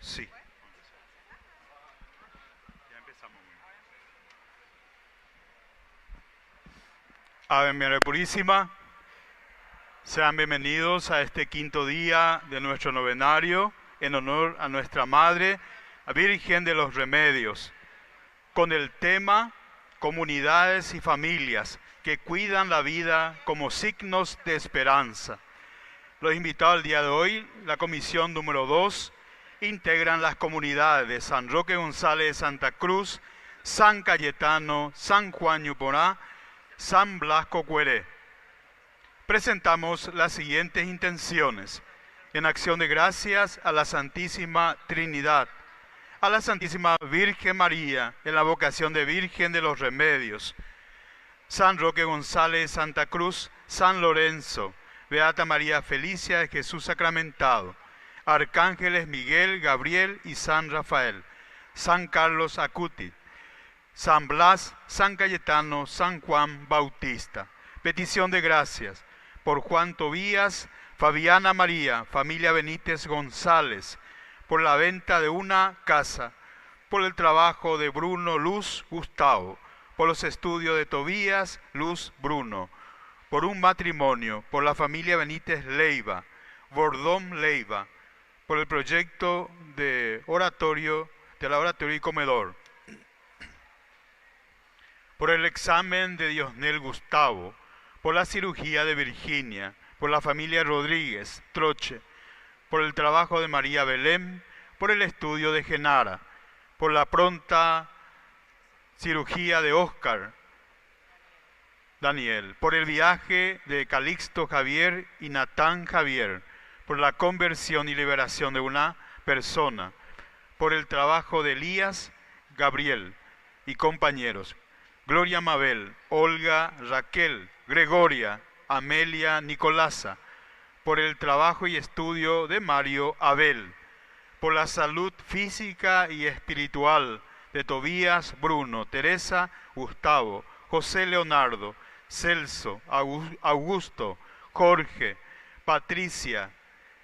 Sí. Ya empezamos. Ave María Purísima, sean bienvenidos a este quinto día de nuestro novenario en honor a nuestra Madre, la Virgen de los Remedios, con el tema Comunidades y familias que cuidan la vida como signos de esperanza. Los invitados al día de hoy, la comisión número 2, integran las comunidades de San Roque González de Santa Cruz, San Cayetano, San Juan Ñuporá, San Blasco Cueré. Presentamos las siguientes intenciones. En acción de gracias a la Santísima Trinidad, a la Santísima Virgen María, en la vocación de Virgen de los Remedios, San Roque González, Santa Cruz, San Lorenzo, Beata María Felicia de Jesús Sacramentado, Arcángeles Miguel, Gabriel y San Rafael, San Carlos Acuti, San Blas, San Cayetano, San Juan Bautista. Petición de gracias por Juan Tobías, Fabiana María, familia Benítez González, por la venta de una casa, por el trabajo de Bruno Luz Gustavo, por los estudios de Tobías Luz Bruno, por un matrimonio, por la familia Benítez Leiva, Bordón Leiva, por el proyecto de oratorio, del oratorio y comedor, por el examen de Diosnel Gustavo, por la cirugía de Virginia, por la familia Rodríguez Troche, por el trabajo de María Belén, por el estudio de Genara, por la pronta cirugía de Óscar Daniel, por el viaje de Calixto Javier y Natán Javier, por la conversión y liberación de una persona, por el trabajo de Elías Gabriel y compañeros, Gloria Mabel, Olga Raquel, Gregoria, Amelia Nicolasa, por el trabajo y estudio de Mario Abel, por la salud física y espiritual de Tobías Bruno, Teresa Gustavo, José Leonardo, Celso, Augusto, Jorge, Patricia,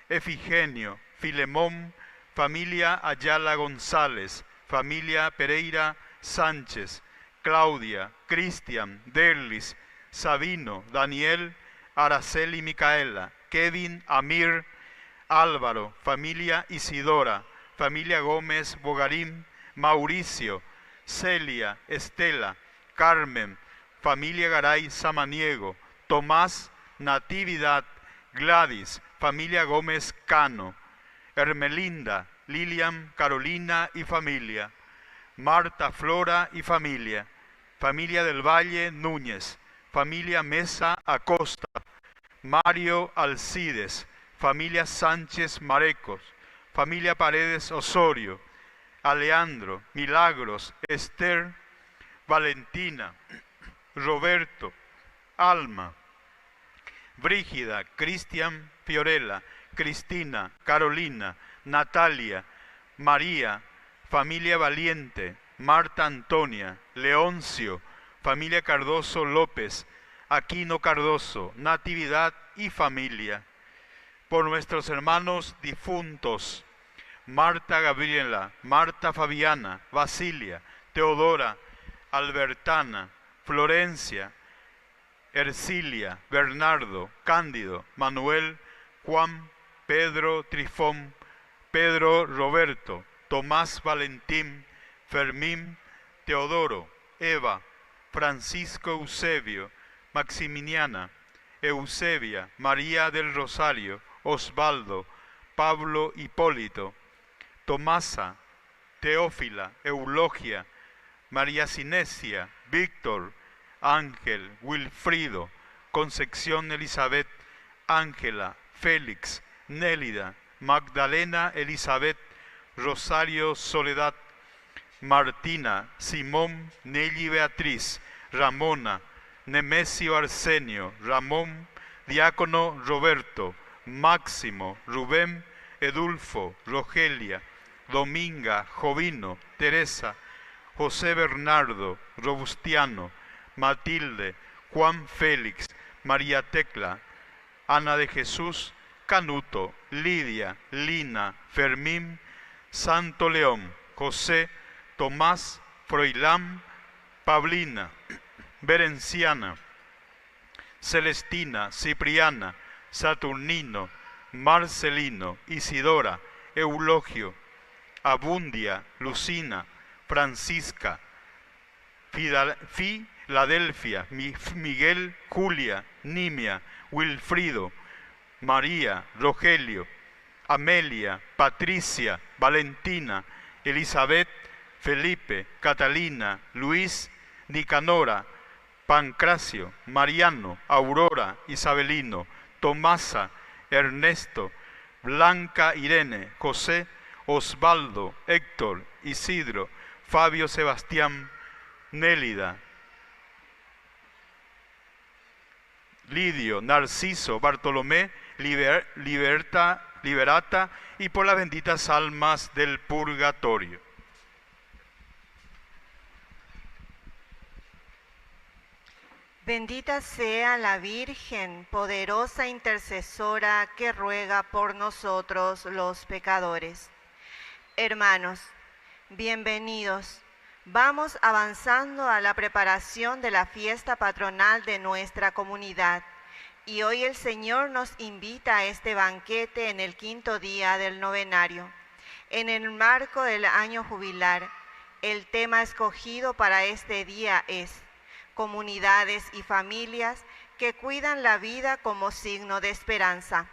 Efigenio, Filemón, familia Ayala González, familia Pereira Sánchez, Claudia, Cristian, Derlis, Sabino, Daniel, Araceli Micaela, Kevin, Amir, Álvaro, familia Isidora, familia Gómez Bogarín, Mauricio, Celia, Estela, Carmen, familia Garay Samaniego, Tomás, Natividad, Gladys, familia Gómez Cano, Hermelinda, Lilian, Carolina y familia, Marta, Flora y familia, familia del Valle Núñez, familia Mesa Acosta, Mario Alcides, familia Sánchez Marecos, familia Paredes Osorio, Alejandro, Milagros, Esther, Valentina, Roberto, Alma, Brígida, Cristian Fiorella, Cristina, Carolina, Natalia, María, familia Valiente, Marta Antonia, Leoncio, familia Cardoso López, Aquino Cardoso, Natividad y familia. Por nuestros hermanos difuntos, Marta Gabriela, Marta Fabiana, Basilia, Teodora, Albertana, Florencia, Ercilia, Bernardo, Cándido, Manuel, Juan, Pedro Trifón, Pedro Roberto, Tomás Valentín, Fermín, Teodoro, Eva, Francisco Eusebio, Maximiliana, Eusebia, María del Rosario, Osvaldo, Pablo Hipólito, Tomasa, Teófila, Eulogia, María Cinesia, Víctor, Ángel, Wilfrido, Concepción Elizabeth, Ángela, Félix, Nélida, Magdalena Elizabeth, Rosario Soledad, Martina, Simón, Nelly Beatriz, Ramona, Nemesio Arsenio, Ramón, Diácono Roberto, Máximo, Rubén, Edulfo, Rogelia, Dominga, Jovino, Teresa, José Bernardo, Robustiano, Matilde, Juan Félix, María Tecla, Ana de Jesús, Canuto, Lidia, Lina, Fermín, Santo León, José, Tomás, Froilán, Paulina, Berenciana, Celestina, Cipriana, Saturnino, Marcelino, Isidora, Eulogio, Abundia, Lucina, Francisca, Filadelfia, Miguel, Julia, Nimia, Wilfrido, María, Rogelio, Amelia, Patricia, Valentina, Elizabeth, Felipe, Catalina, Luis, Nicanora, Pancracio, Mariano, Aurora, Isabelino, Tomasa, Ernesto, Blanca Irene, José, Osvaldo, Héctor, Isidro, Fabio Sebastián, Nélida, Lidio, Narciso, Bartolomé, Liberata y por las benditas almas del purgatorio. Bendita sea la Virgen, poderosa intercesora que ruega por nosotros los pecadores. Hermanos, bienvenidos. Vamos avanzando a la preparación de la fiesta patronal de nuestra comunidad. Y hoy el Señor nos invita a este banquete en el 5º día del novenario. En el marco del año jubilar, el tema escogido para este día es comunidades y familias que cuidan la vida como signo de esperanza.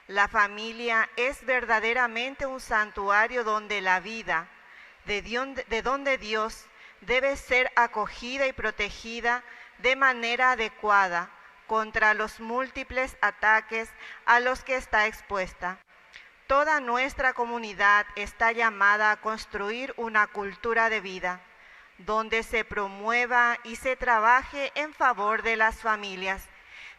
La familia es verdaderamente un santuario donde la vida, de donde Dios debe ser acogida y protegida de manera adecuada contra los múltiples ataques a los que está expuesta. Toda nuestra comunidad está llamada a construir una cultura de vida, donde se promueva y se trabaje en favor de las familias,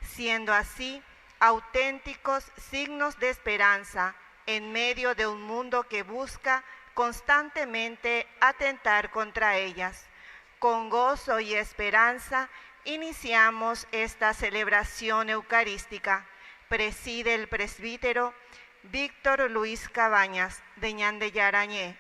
siendo así auténticos signos de esperanza en medio de un mundo que busca constantemente atentar contra ellas. Con gozo y esperanza iniciamos esta celebración eucarística. Preside el presbítero Víctor Luis Cabañas, de Ñandeyarañé.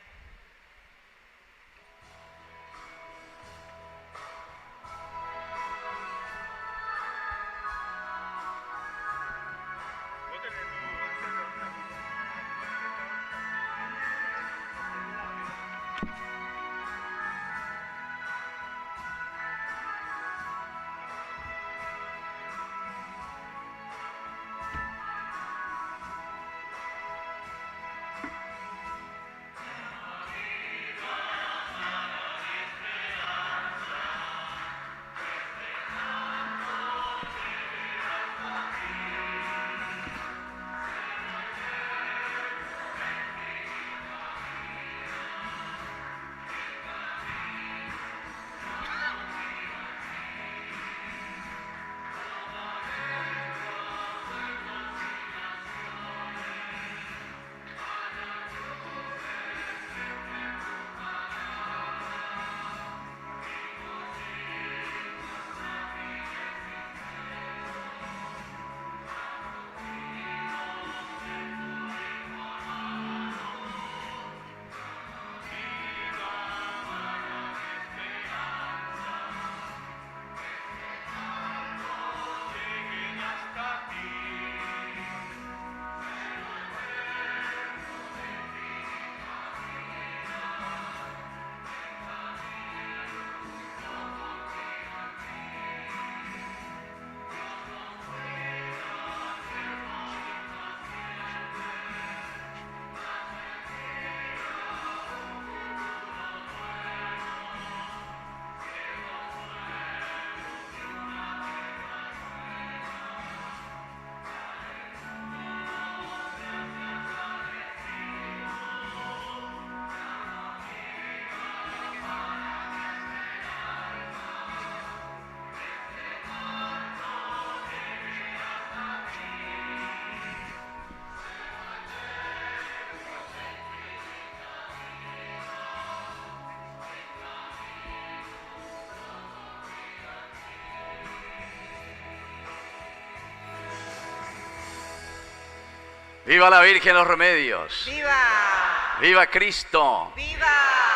¡Viva la Virgen los Remedios! ¡Viva! ¡Viva Cristo! ¡Viva!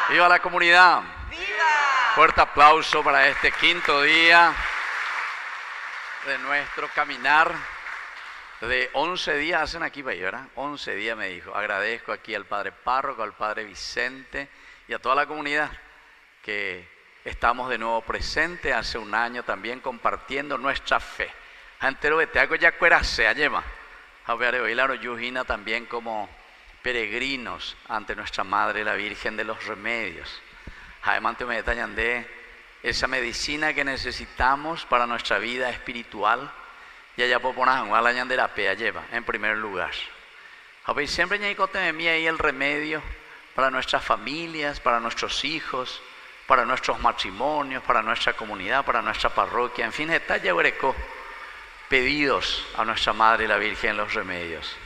¡Viva la comunidad! ¡Viva! Fuerte aplauso para este quinto día de nuestro caminar de 11 días. Hacen aquí, ¿verdad? 11 días me dijo. Agradezco aquí al Padre Párroco, al Padre Vicente y a toda la comunidad que estamos de nuevo presentes. Hace un año también compartiendo nuestra fe. Antero te hago ya cuerase, ayema. A ver, hoy la Yujina también como peregrinos ante nuestra Madre, la Virgen de los Remedios. Además, me detallan de esa medicina que necesitamos para nuestra vida espiritual. Y allá por poner a la yanderapea lleva en primer lugar. A ver, siempre hay ahí el remedio para nuestras familias, para nuestros hijos, para nuestros matrimonios, para nuestra comunidad, para nuestra parroquia. En fin, está ya pedidos a nuestra Madre, la Virgen de los Remedios.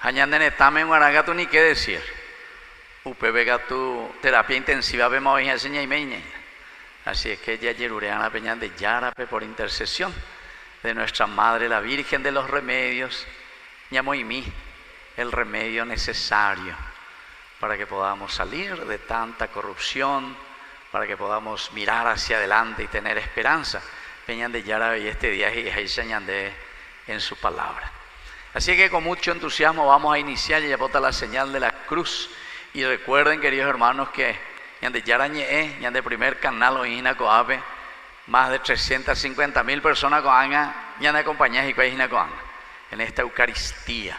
Hañandenetame guaragatu ni qué decir. Upevega tu terapia intensiva vemos hoy enseña y meña. Así es que ya yerureana peñan de Yarape por intercesión de nuestra Madre, la Virgen de los Remedios, llamo y mí el remedio necesario para que podamos salir de tanta corrupción, para que podamos mirar hacia adelante y tener esperanza. Peñan de Yarape y este día y ahí señan de en su palabra. Así que con mucho entusiasmo vamos a iniciar y ya bota la señal de la cruz. Y recuerden, queridos hermanos, que de Yarañe, de primer canal o Ina Coape, más de 350.000 personas coanga, ya de acompañar y coanga en esta Eucaristía.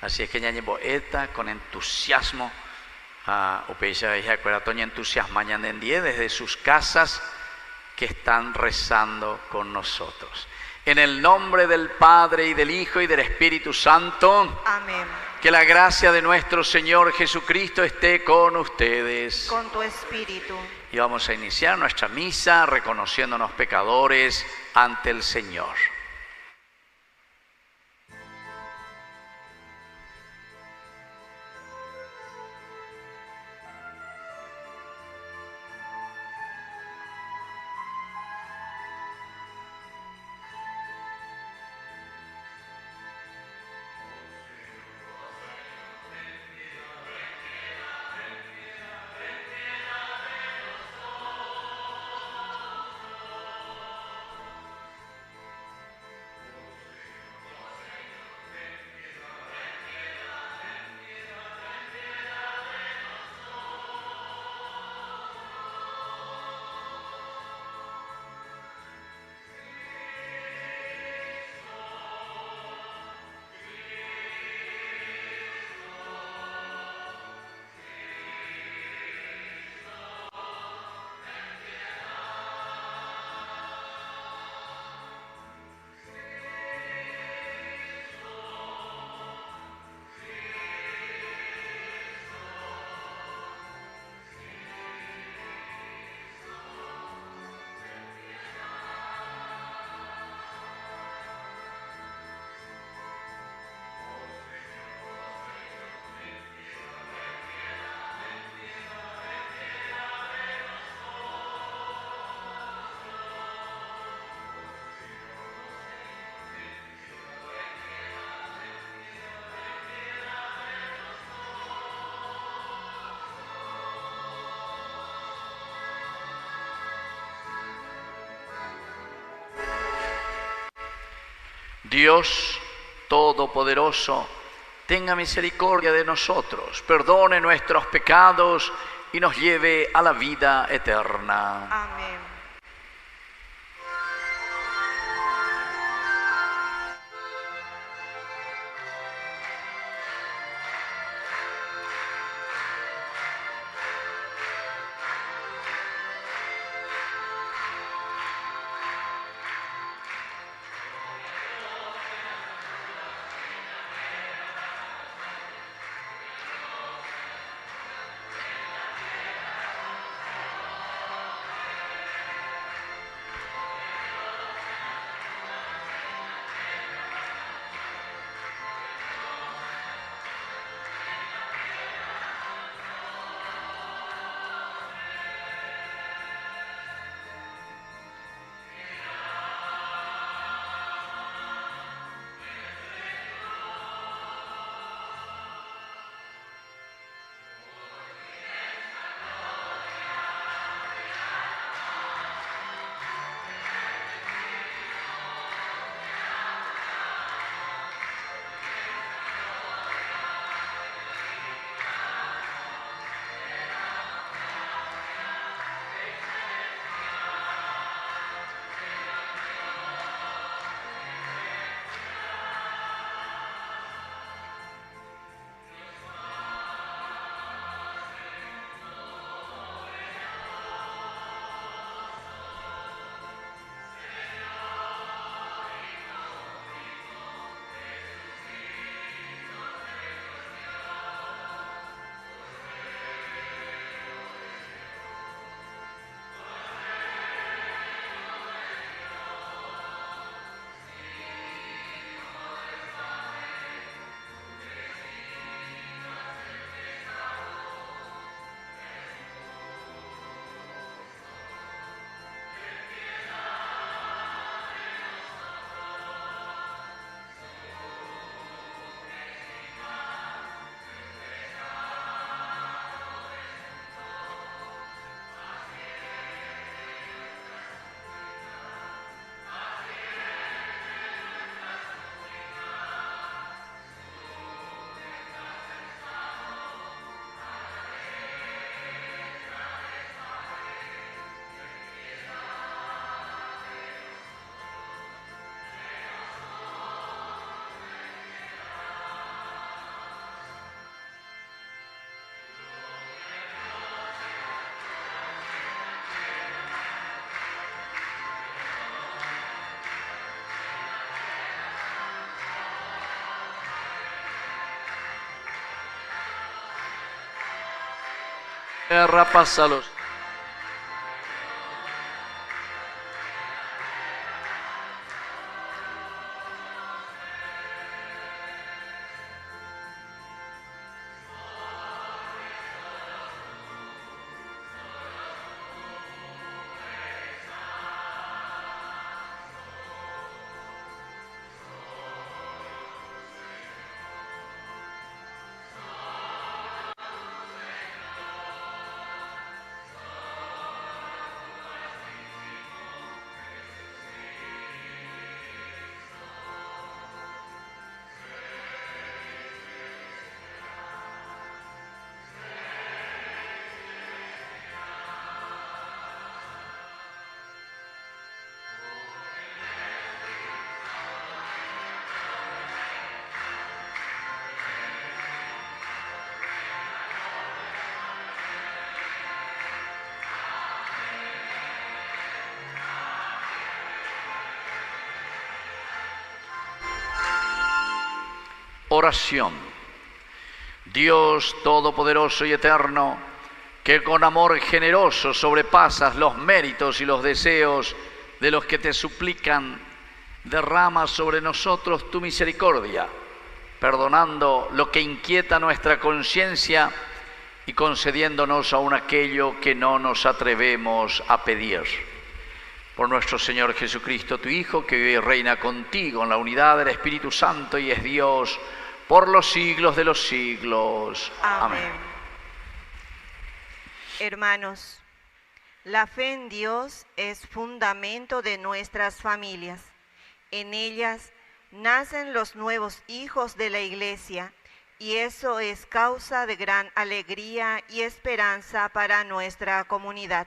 Así es que ya llevo esta con entusiasmo. Upeya y acueratoña entusiasma ya en 10 desde sus casas que están rezando con nosotros. En el nombre del Padre y del Hijo y del Espíritu Santo. Amén. Que la gracia de nuestro Señor Jesucristo esté con ustedes. Con tu espíritu. Y vamos a iniciar nuestra misa reconociéndonos pecadores ante el Señor. Dios Todopoderoso, tenga misericordia de nosotros, perdone nuestros pecados y nos lleve a la vida eterna. Amén. tierra, pásalos. Oración. Dios Todopoderoso y Eterno, que con amor generoso sobrepasas los méritos y los deseos de los que te suplican, derrama sobre nosotros tu misericordia, perdonando lo que inquieta nuestra conciencia y concediéndonos aún aquello que no nos atrevemos a pedir. Por nuestro Señor Jesucristo, tu Hijo, que vive y reina contigo en la unidad del Espíritu Santo y es Dios por los siglos de los siglos. Amén. Hermanos, la fe en Dios es fundamento de nuestras familias. En ellas nacen los nuevos hijos de la Iglesia y eso es causa de gran alegría y esperanza para nuestra comunidad.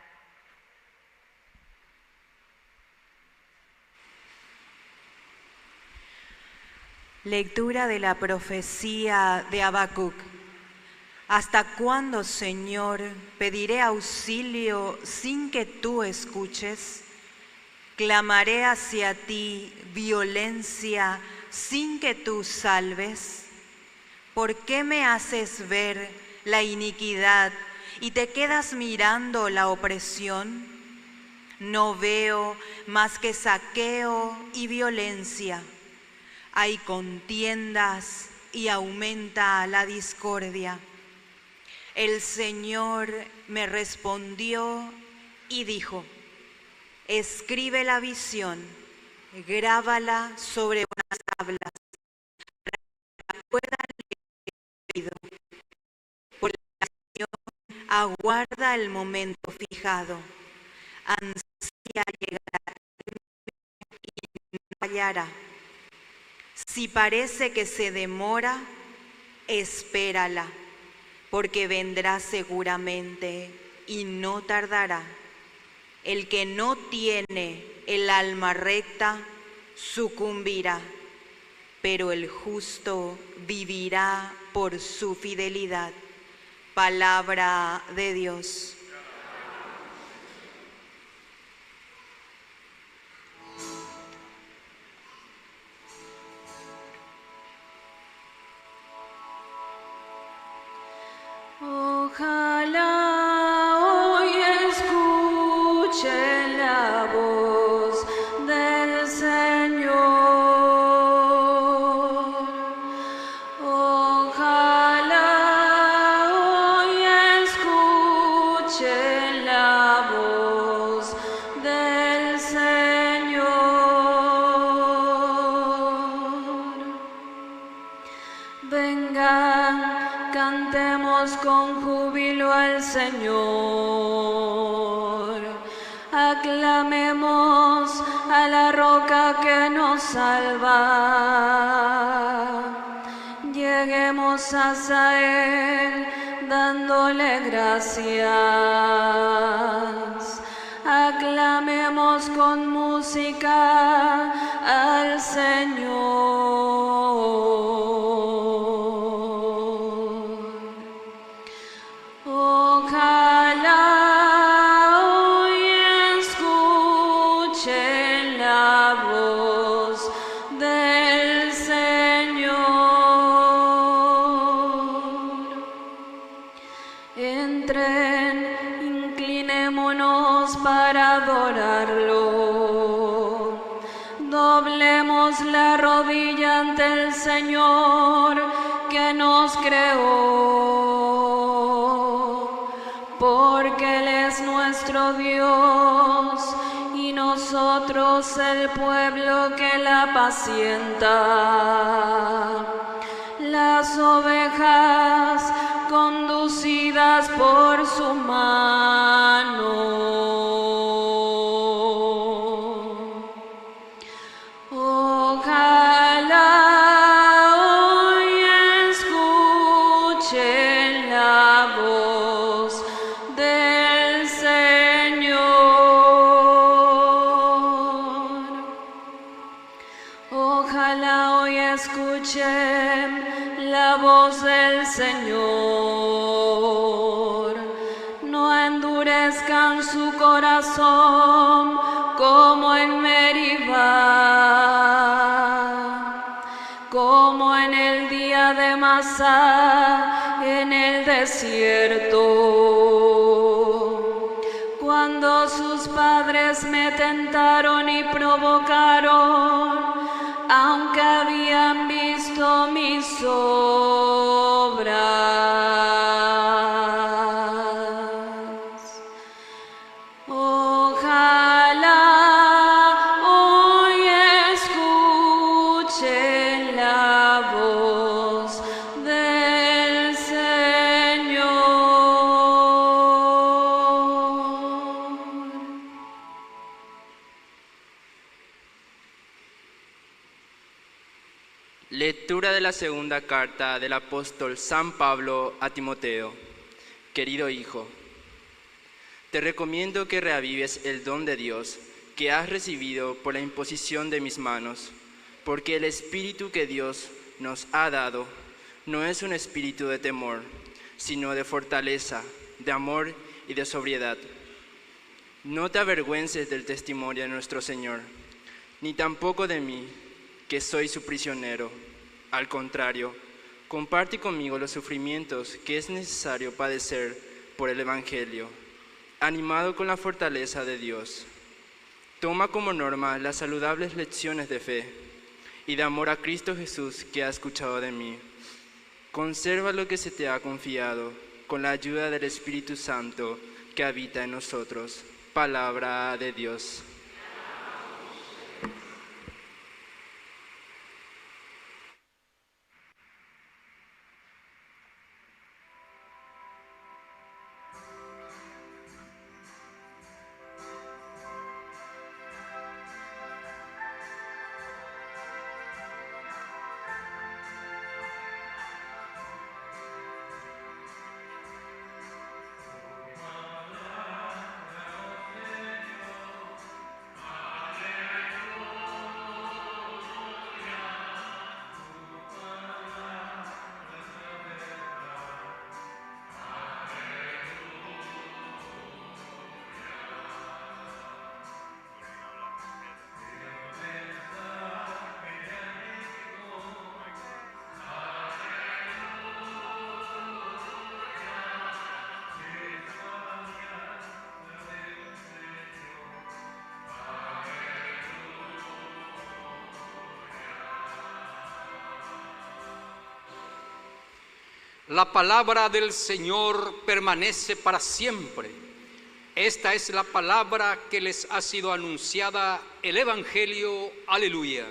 Lectura de la profecía de Habacuc. ¿Hasta cuándo, Señor, pediré auxilio sin que tú escuches? Clamaré hacia ti violencia sin que tú salves. ¿Por qué me haces ver la iniquidad y te quedas mirando la opresión? No veo más que saqueo y violencia. Hay contiendas y aumenta la discordia. El Señor me respondió y dijo: escribe la visión, grábala sobre unas tablas, para que la puedan leer. Por la nación aguarda el momento fijado, ansía llegar y no hallará. Si parece que se demora, espérala, porque vendrá seguramente y no tardará. El que no tiene el alma recta sucumbirá, pero el justo vivirá por su fidelidad. Palabra de Dios. Ojalá hoy escuche la voz del Señor. Ojalá hoy escuche la voz del Señor. Vengan, cantemos con júbilo al Señor. Aclamemos a la roca que nos salva. Lleguemos hasta Él dándole gracias. Aclamemos con música al Señor. Entren Señor que nos creó, porque Él es nuestro Dios y nosotros el pueblo que la apacienta. Las ovejas conducidas por su mano. Ojalá hoy escuchen la voz del Señor. Ojalá hoy escuchen la voz del Señor. No endurezcan su corazón como en Meribá, como en el día de Masá en el desierto, cuando sus padres me tentaron y provocaron, aunque habían visto mis obras. Ojalá hoy escuchen la voz del Señor. Lectura de la segunda carta del apóstol San Pablo a Timoteo. Querido hijo, te recomiendo que reavives el don de Dios que has recibido por la imposición de mis manos, porque el espíritu que Dios nos ha dado no es un espíritu de temor, sino de fortaleza, de amor y de sobriedad. No te avergüences del testimonio de nuestro Señor, ni tampoco de mí, que soy su prisionero. Al contrario, comparte conmigo los sufrimientos que es necesario padecer por el Evangelio, animado con la fortaleza de Dios. Toma como norma las saludables lecciones de fe y de amor a Cristo Jesús que has escuchado de mí. Conserva lo que se te ha confiado con la ayuda del Espíritu Santo que habita en nosotros. Palabra de Dios. La palabra del Señor permanece para siempre. Esta es la palabra que les ha sido anunciada, el Evangelio. Aleluya.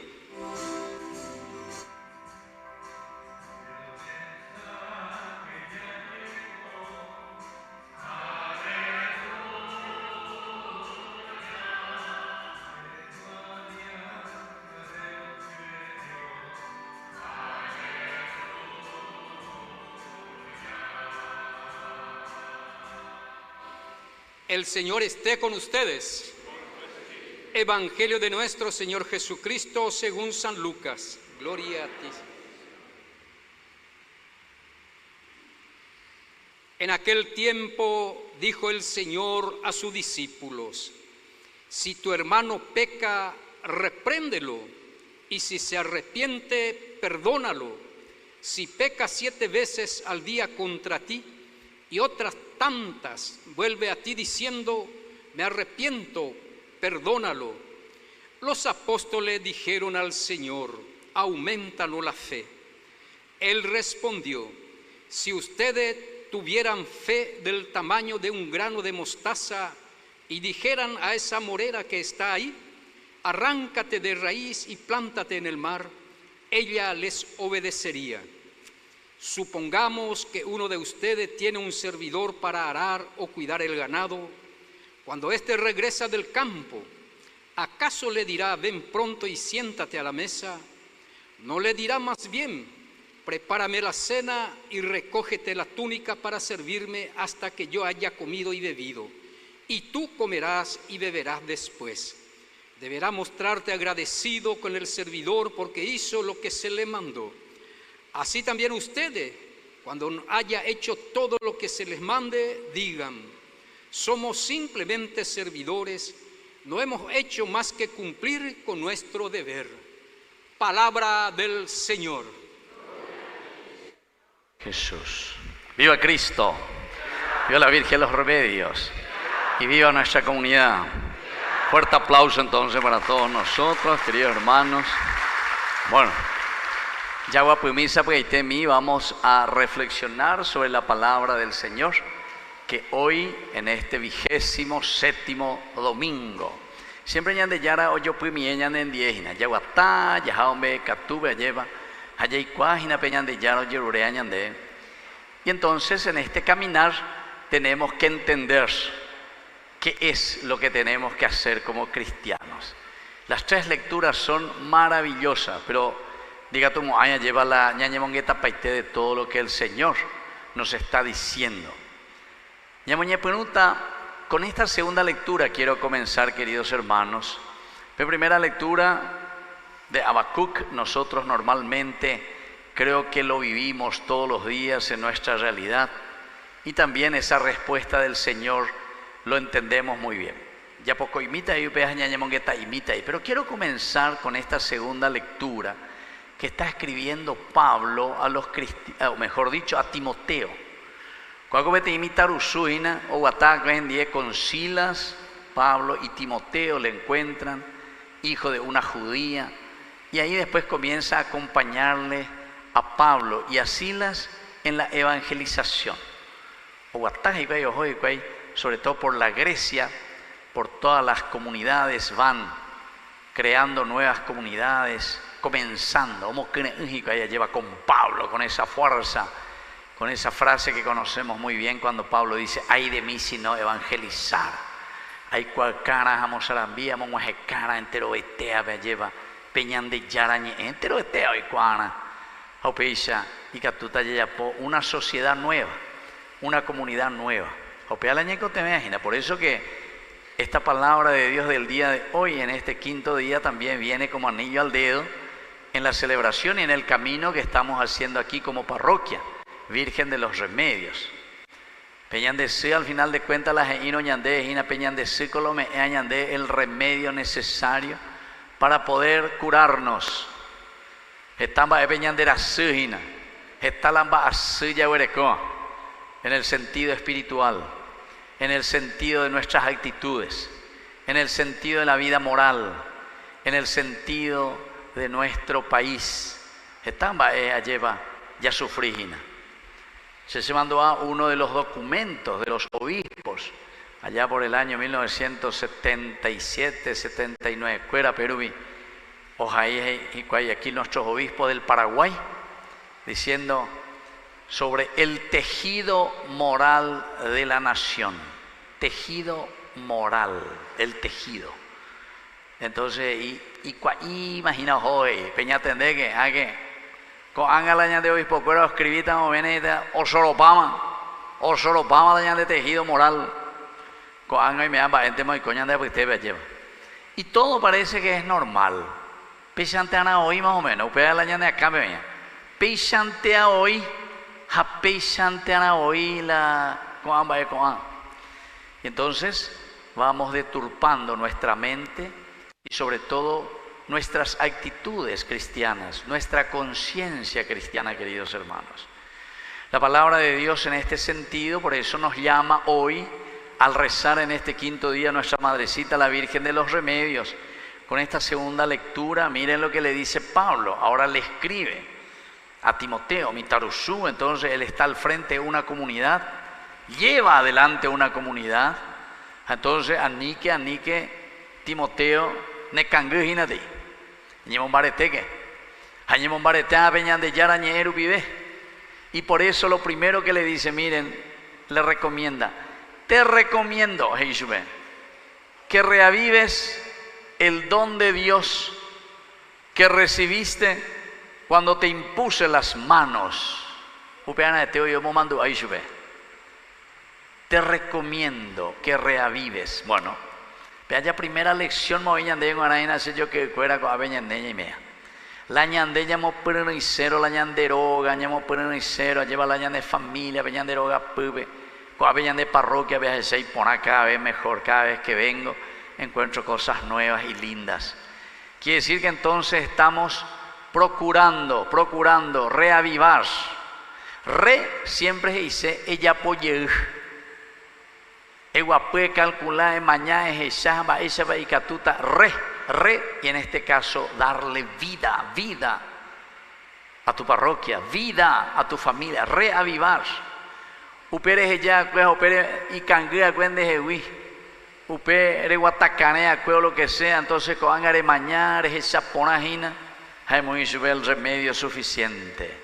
El Señor esté con ustedes. Evangelio de nuestro Señor Jesucristo según San Lucas. Gloria a ti. En aquel tiempo dijo el Señor a sus discípulos: si tu hermano peca, repréndelo, y si se arrepiente, perdónalo. Si peca 7 veces al día contra ti y otras tantas vuelve a ti diciendo: me arrepiento, perdónalo. Los apóstoles dijeron al Señor: aumentanos la fe. Él respondió: si ustedes tuvieran fe del tamaño de un grano de mostaza y dijeran a esa morera que está ahí, arráncate de raíz y plántate en el mar, ella les obedecería. Supongamos que uno de ustedes tiene un servidor para arar o cuidar el ganado. Cuando éste regresa del campo, ¿acaso le dirá: ven pronto y siéntate a la mesa? ¿No le dirá más bien: prepárame la cena y recógete la túnica para servirme hasta que yo haya comido y bebido, y tú comerás y beberás después? Deberá mostrarte agradecido con el servidor porque hizo lo que se le mandó. Así también ustedes, cuando haya hecho todo lo que se les mande, digan: somos simplemente servidores, no hemos hecho más que cumplir con nuestro deber. Palabra del Señor. Jesús. ¡Viva Cristo! ¡Viva la Virgen de los Remedios! ¡Y viva nuestra comunidad! Fuerte aplauso entonces para todos nosotros, queridos hermanos. Bueno, ya guapumisa pues mí vamos a reflexionar sobre la palabra del Señor, que hoy en este 27º domingo, siempre ñande yara oyo pumi ñande en 10 ya guatá ya jaombe catube lleva allá y cuágina peñande yara oyo rurea ñande. Y entonces en este caminar tenemos que entender qué es lo que tenemos que hacer como cristianos. Las 3 lecturas son maravillosas, pero diga tú, Moaya, lleva la ñaña mongueta paite de todo lo que el Señor nos está diciendo. Ñamoña pregunta, con esta segunda lectura quiero comenzar, queridos hermanos. La primera lectura de Habacuc, nosotros normalmente creo que lo vivimos todos los días en nuestra realidad, y también esa respuesta del Señor lo entendemos muy bien. Ya poco imita y ñaña mongueta imita, pero quiero comenzar con esta segunda lectura que está escribiendo Pablo a los cristianos, o mejor dicho, a Timoteo. Cuando vete imitar usuina o guatac vendie con Silas, Pablo y Timoteo le encuentran, hijo de una judía, y ahí después comienza a acompañarle a Pablo y a Silas en la evangelización. O guatac y hoy, sobre todo por la Grecia, por todas las comunidades van creando nuevas comunidades, comenzando, como que ella lleva con Pablo, con esa fuerza, con esa frase que conocemos muy bien cuando Pablo dice: ay de mí si no evangelizar, hay cual cara vamos a la vía, vamos a cara entero etea me lleva peñan de yarañe entero etea y cuana opeisha y catuta yapo, una sociedad nueva, una comunidad nueva. Opea la ñeco te imagina, por eso que esta palabra de Dios del día de hoy, en este 5.º día, también viene como anillo al dedo en la celebración y en el camino que estamos haciendo aquí como parroquia, Virgen de los Remedios. Peñan de sí, al final de cuentas, la geino ñandé, gina peñan de sí, colome ñandé, el remedio necesario para poder curarnos. Estamba de peñan de la sujina, estalamba así ya en el sentido espiritual, en el sentido de nuestras actitudes, en el sentido de la vida moral, en el sentido de nuestro país. Estamba lleva ya sufrigina. Se mandó a uno de los documentos de los obispos allá por el año 1977-79, Cuera Perú, y aquí nuestros obispos del Paraguay, diciendo sobre el tejido moral de la nación. Tejido moral, el tejido. Entonces, imagina hoy, peña tendé que con angalaña de obispo, pero escribita o veneta, o soropama daña de tejido moral. Con anga y me amba, gente muy coña de usted lleva. Y todo parece que es normal. Pechante ana hoy más o menos, upea la ña de acá me venía. Pechante a hoy. Y entonces vamos deturpando nuestra mente y sobre todo nuestras actitudes cristianas, nuestra conciencia cristiana, queridos hermanos. La palabra de Dios en este sentido, por eso nos llama hoy al rezar en este 5.º día nuestra Madrecita, la Virgen de los Remedios. Con esta segunda lectura, miren lo que le dice Pablo, ahora le escribe a Timoteo, Mitarusú, entonces él está al frente de una comunidad, lleva adelante una comunidad, entonces anique, Timoteo, nekanguhinati, ñemon bareteke, añemon baretea peñan de yarañeru vive, y por eso lo primero que le dice, miren, le recomienda, te recomiendo, Jesús, que reavives el don de Dios que recibiste cuando te impuse las manos. Te recomiendo que reavives. Bueno, vea primera lección de Guaraina, yo que fuera con Aveñandeña y mea. La ñandeña mo cero, la ñanderoga, ñamo cero, lleva la ñande familia, Aveñanderoga, pube, con Aveñande parroquia, vea ese y pona cada vez mejor, cada vez que vengo, encuentro cosas nuevas y lindas. Quiere decir que entonces estamos procurando reavivar. Siempre se dice, ella apoye. Ella puede calcular mañana ella va y catuta y en este caso darle vida a tu parroquia, vida a tu familia, reavivar. Upere ella, upere y canguea cuende jehui. Upere guatacanea, lo que sea, entonces coangare mañana esa ponajina, hemos el remedio suficiente,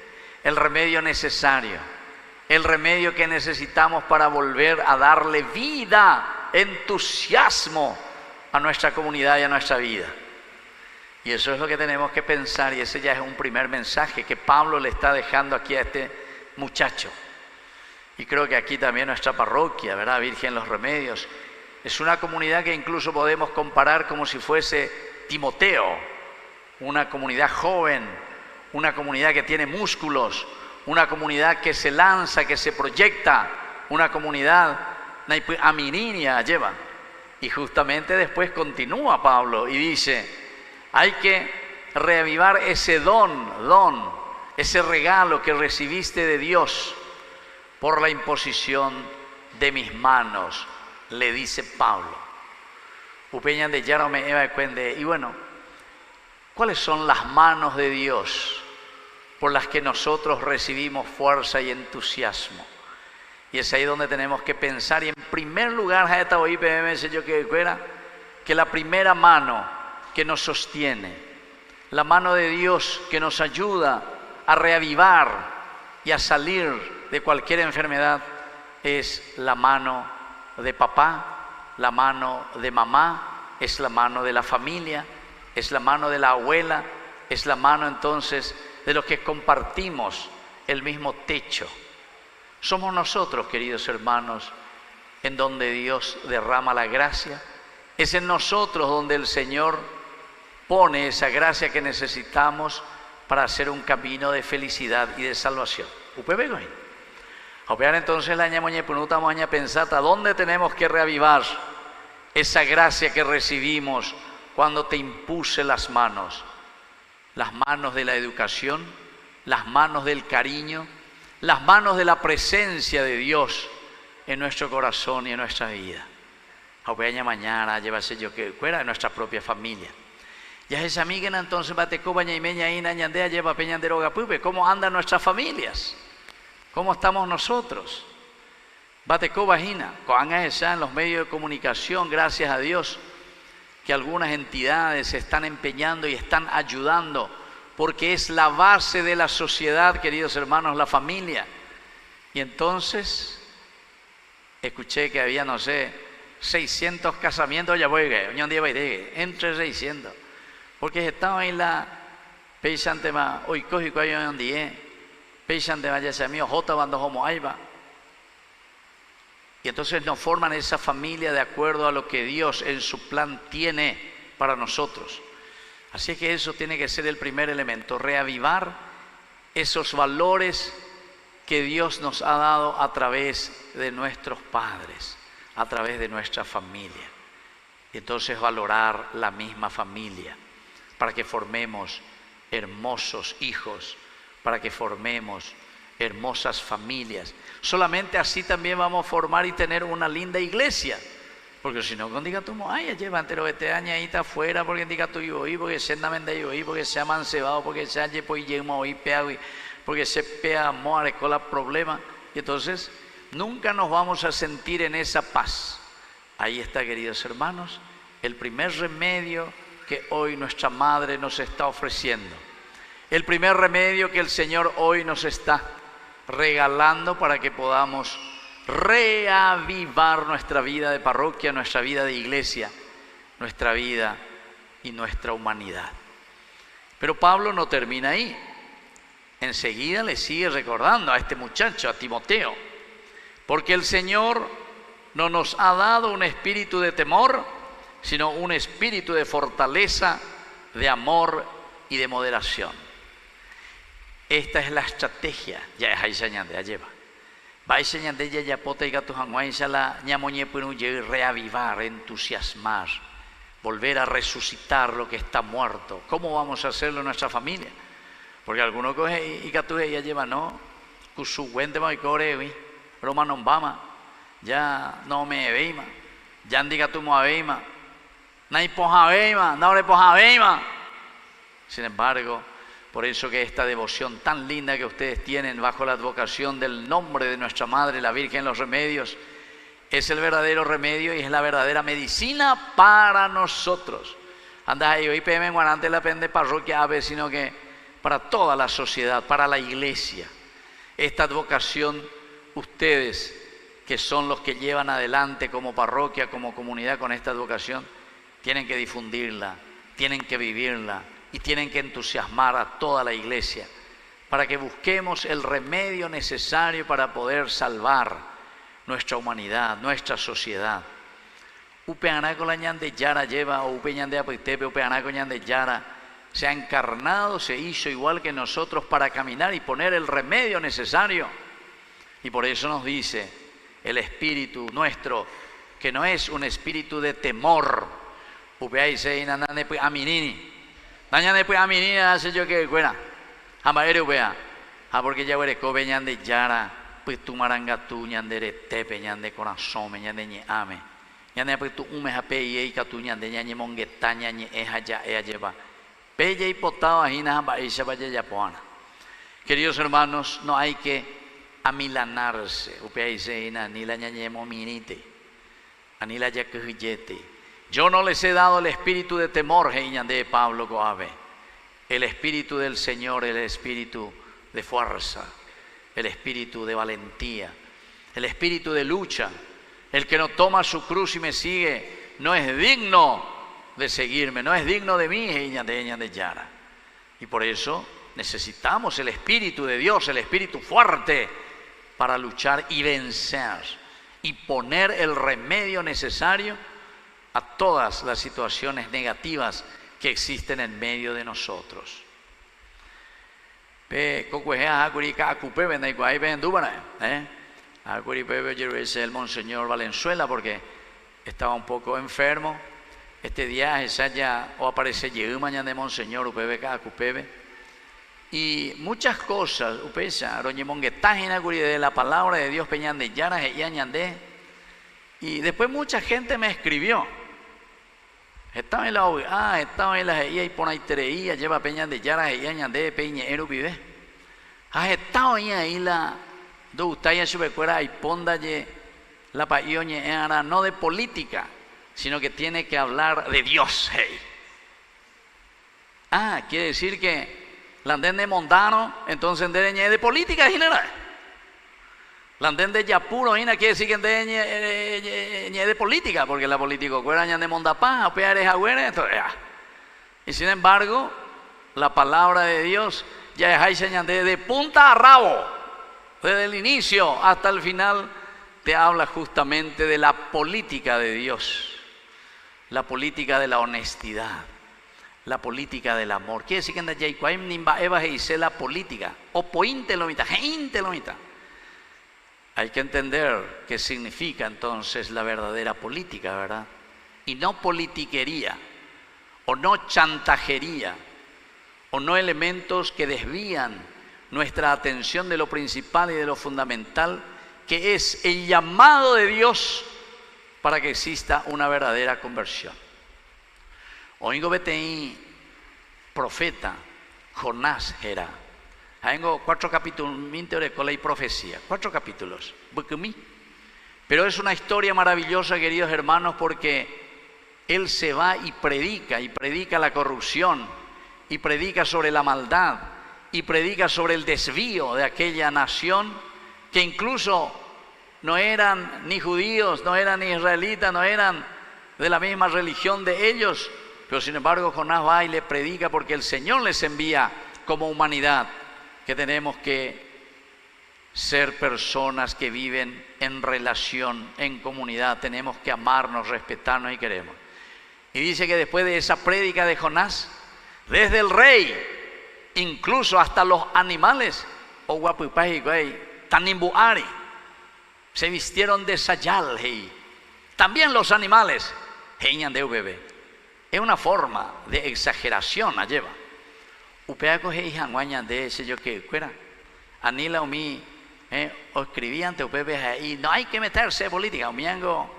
el remedio necesario, el remedio que necesitamos para volver a darle vida, entusiasmo a nuestra comunidad y a nuestra vida. Y eso es lo que tenemos que pensar, y ese ya es un primer mensaje que Pablo le está dejando aquí a este muchacho. Y creo que aquí también nuestra parroquia, ¿verdad? Virgen Los Remedios, es una comunidad que incluso podemos comparar como si fuese Timoteo, una comunidad joven, una comunidad que tiene músculos, una comunidad que se lanza, que se proyecta, una comunidad amininia lleva. Y justamente después continúa Pablo y dice, hay que reavivar ese don, ese regalo que recibiste de Dios por la imposición de mis manos, le dice Pablo. Upeñan de Yarome Eva Cuende. Y bueno, ¿cuáles son las manos de Dios por las que nosotros recibimos fuerza y entusiasmo? Y es ahí donde tenemos que pensar. Y en primer lugar, que la primera mano que nos sostiene, la mano de Dios que nos ayuda a reavivar y a salir de cualquier enfermedad, es la mano de papá, la mano de mamá, es la mano de la familia, es la mano de la abuela, es la mano entonces de los que compartimos el mismo techo. Somos nosotros, queridos hermanos, en donde Dios derrama la gracia. Es en nosotros donde el Señor pone esa gracia que necesitamos para hacer un camino de felicidad y de salvación. Entonces la ñamoña punuta moña pensata, ¿dónde tenemos que reavivar esa gracia que recibimos cuando te impuse las manos? Las manos de la educación, las manos del cariño, las manos de la presencia de Dios en nuestro corazón y en nuestra vida. Mañana llévase yo que fuera de nuestra propia familia. Ya esa amiga entonces batecoba ñaimeña ina ñandea lleva peñanderoga pupe. ¿Cómo andan nuestras familias? ¿Cómo estamos nosotros? Batecoba Jina, coanga esa en los medios de comunicación, gracias a Dios, que algunas entidades se están empeñando y están ayudando, porque es la base de la sociedad, queridos hermanos, la familia. Y entonces, escuché que había, no sé, 600 casamientos, ya voy, entre 600, porque estaba en la peisantema, hoy cogi cuayo en día, peisantema ya se mío, jota bando homo aiba. Y entonces nos forman esa familia de acuerdo a lo que Dios en su plan tiene para nosotros. Así que eso tiene que ser el primer elemento, reavivar esos valores que Dios nos ha dado a través de nuestros padres, a través de nuestra familia. Y entonces valorar la misma familia para que formemos hermosos hijos, para que formemos hermosas familias. Solamente así también vamos a formar y tener una linda iglesia. Porque si no, cuando diga tú, ay, lleva entero este año ahí está afuera, porque diga tú yo, porque se anda vende yo, porque se ha mancebado, porque se ha llepo y llemo y peago. porque se pea muere con el problema, y entonces nunca nos vamos a sentir en esa paz. Ahí está, queridos hermanos, el primer remedio que hoy nuestra Madre nos está ofreciendo. El primer remedio que el Señor hoy nos está regalando para que podamos reavivar nuestra vida de parroquia, nuestra vida de iglesia, nuestra vida y nuestra humanidad. Pero Pablo no termina ahí. Enseguida le sigue recordando a este muchacho, a Timoteo, porque el Señor no nos ha dado un espíritu de temor, sino un espíritu de fortaleza, de amor y de moderación. Esta es la estrategia. Ya es ahí señande, ya lleva. Va a señande ya pota y gato hanguay la ñamoñe puenu reavivar, entusiasmar, volver a resucitar lo que está muerto. ¿Cómo vamos a hacerlo en nuestra familia? Porque algunos coge y gato ya lleva no, cusu wente mai core, romano bama, ya no me veima, ya diga tu mo veima, nai poja veima, no le poja veima. Sin embargo, por eso que esta devoción tan linda que ustedes tienen bajo la advocación del nombre de nuestra Madre, la Virgen de los Remedios, es el verdadero remedio y es la verdadera medicina para nosotros. Anda ahí, hoy PM en Guarante la pende parroquia ave, sino que para toda la sociedad, para la iglesia. Esta advocación, ustedes que son los que llevan adelante como parroquia, como comunidad con esta advocación, tienen que difundirla, tienen que vivirla y tienen que entusiasmar a toda la iglesia para que busquemos el remedio necesario para poder salvar nuestra humanidad, nuestra sociedad. Upeanaco la ñande yara lleva, o upeñande apoitepe, upeanaco ñande yara, se ha encarnado, se hizo igual que nosotros para caminar y poner el remedio necesario. Y por eso nos dice el espíritu nuestro, que no es un espíritu de temor. Upeaise y nanane pues aminini. Nañane pues aminini hace yo que fuera. Amaere upea. Porque ya huere cobe ñande yara, pues tu marangatu ñandere tepe ñande corazón, ñande ñame. Ñande pues tu ume jape y catu ñande ñañe mongueta ñañe eja ya ea lleva. Pella y potado ajina baisha vaya ya poana. Queridos hermanos, no hay que amilanarse. Upeaise ina ni la ñañemo minite. Ani la ya quejillete. Yo no les he dado el espíritu de temor, de Pablo Coave. El espíritu del Señor, el espíritu de fuerza, el espíritu de valentía, el espíritu de lucha. El que no toma su cruz y me sigue no es digno de seguirme, no es digno de mí, de Yara. Y por eso necesitamos el espíritu de Dios, el espíritu fuerte para luchar y vencer y poner el remedio necesario a todas las situaciones negativas que existen en medio de nosotros. El Monseñor Valenzuela, porque estaba un poco enfermo. Este día ya o aparece mañana de Monseñor y muchas cosas de la palabra de Dios y después mucha gente me escribió. Estaba en la OEA, estaba en la GIA y por ahí treía, lleva peña de Yara, GIA, ñande, peña, ero, vive. Has estado ahí la doutaya subecuera y ponda la paioñe era no de política, sino que tiene que hablar de Dios. Hey. Quiere decir que la andén de mondano, entonces de política general. La andén de yapuro, quiere decir que de política, porque la política cuera de mondapá, o peares agüera, entonces y sin embargo, la palabra de Dios ya es de punta a rabo, desde el inicio hasta el final, te habla justamente de la política de Dios, la política de la honestidad, la política del amor. Quiere decir que en Jaicuaim nimba eva dice la política, o pointe lo mitad, gente lo mitad. Hay que entender qué significa entonces la verdadera política, ¿verdad? Y no politiquería, o no chantajería, o no elementos que desvían nuestra atención de lo principal y de lo fundamental, que es el llamado de Dios para que exista una verdadera conversión. Oigo BTI, profeta, Jonás era, Tengo 4 capítulos de ley profecía, 4 capítulos. Pero es una historia maravillosa, queridos hermanos, porque él se va y predica la corrupción, y predica sobre la maldad, y predica sobre el desvío de aquella nación que incluso no eran ni judíos, no eran ni israelitas, no eran de la misma religión de ellos, pero sin embargo Jonás va y le predica porque el Señor les envía como humanidad que tenemos que ser personas que viven en relación, en comunidad, tenemos que amarnos, respetarnos y queremos. Y dice que después de esa prédica de Jonás, desde el rey, incluso hasta los animales, Tanimbuari, se vistieron de sayal, también los animales, es una forma de exageración, la lleva. Upeaco de ese yo que fuera, Anila o mi, o escribí ante Upepe y no hay que meterse en política, o miango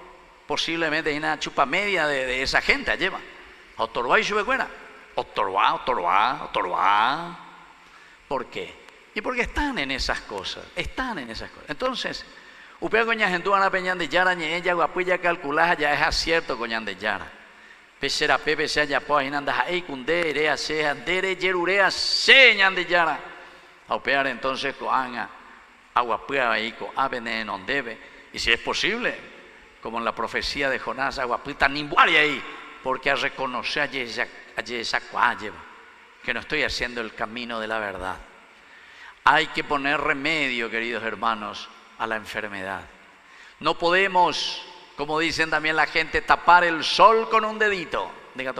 posiblemente hay una chupa media de esa gente, lleva. Otorba y sube fuera, otorba. ¿Por qué? Y porque están en esas cosas, Entonces, Upea coña gente ana peñan de yara ñe ella guapuya calculada ya es acierto coñan de yara. Pesera pepe se haya po inanda hay kunde erea se andere yerurea se ñan de yara. A upear entonces coanga aguapua ahí co avene non debe. Y si es posible, como en la profecía de Jonás, aguapuita nimbuari ahí, porque a reconocer allí esa cuálleva, que no estoy haciendo el camino de la verdad. Hay que poner remedio, queridos hermanos, a la enfermedad. No podemos, como dicen también la gente, tapar el sol con un dedito. Diga,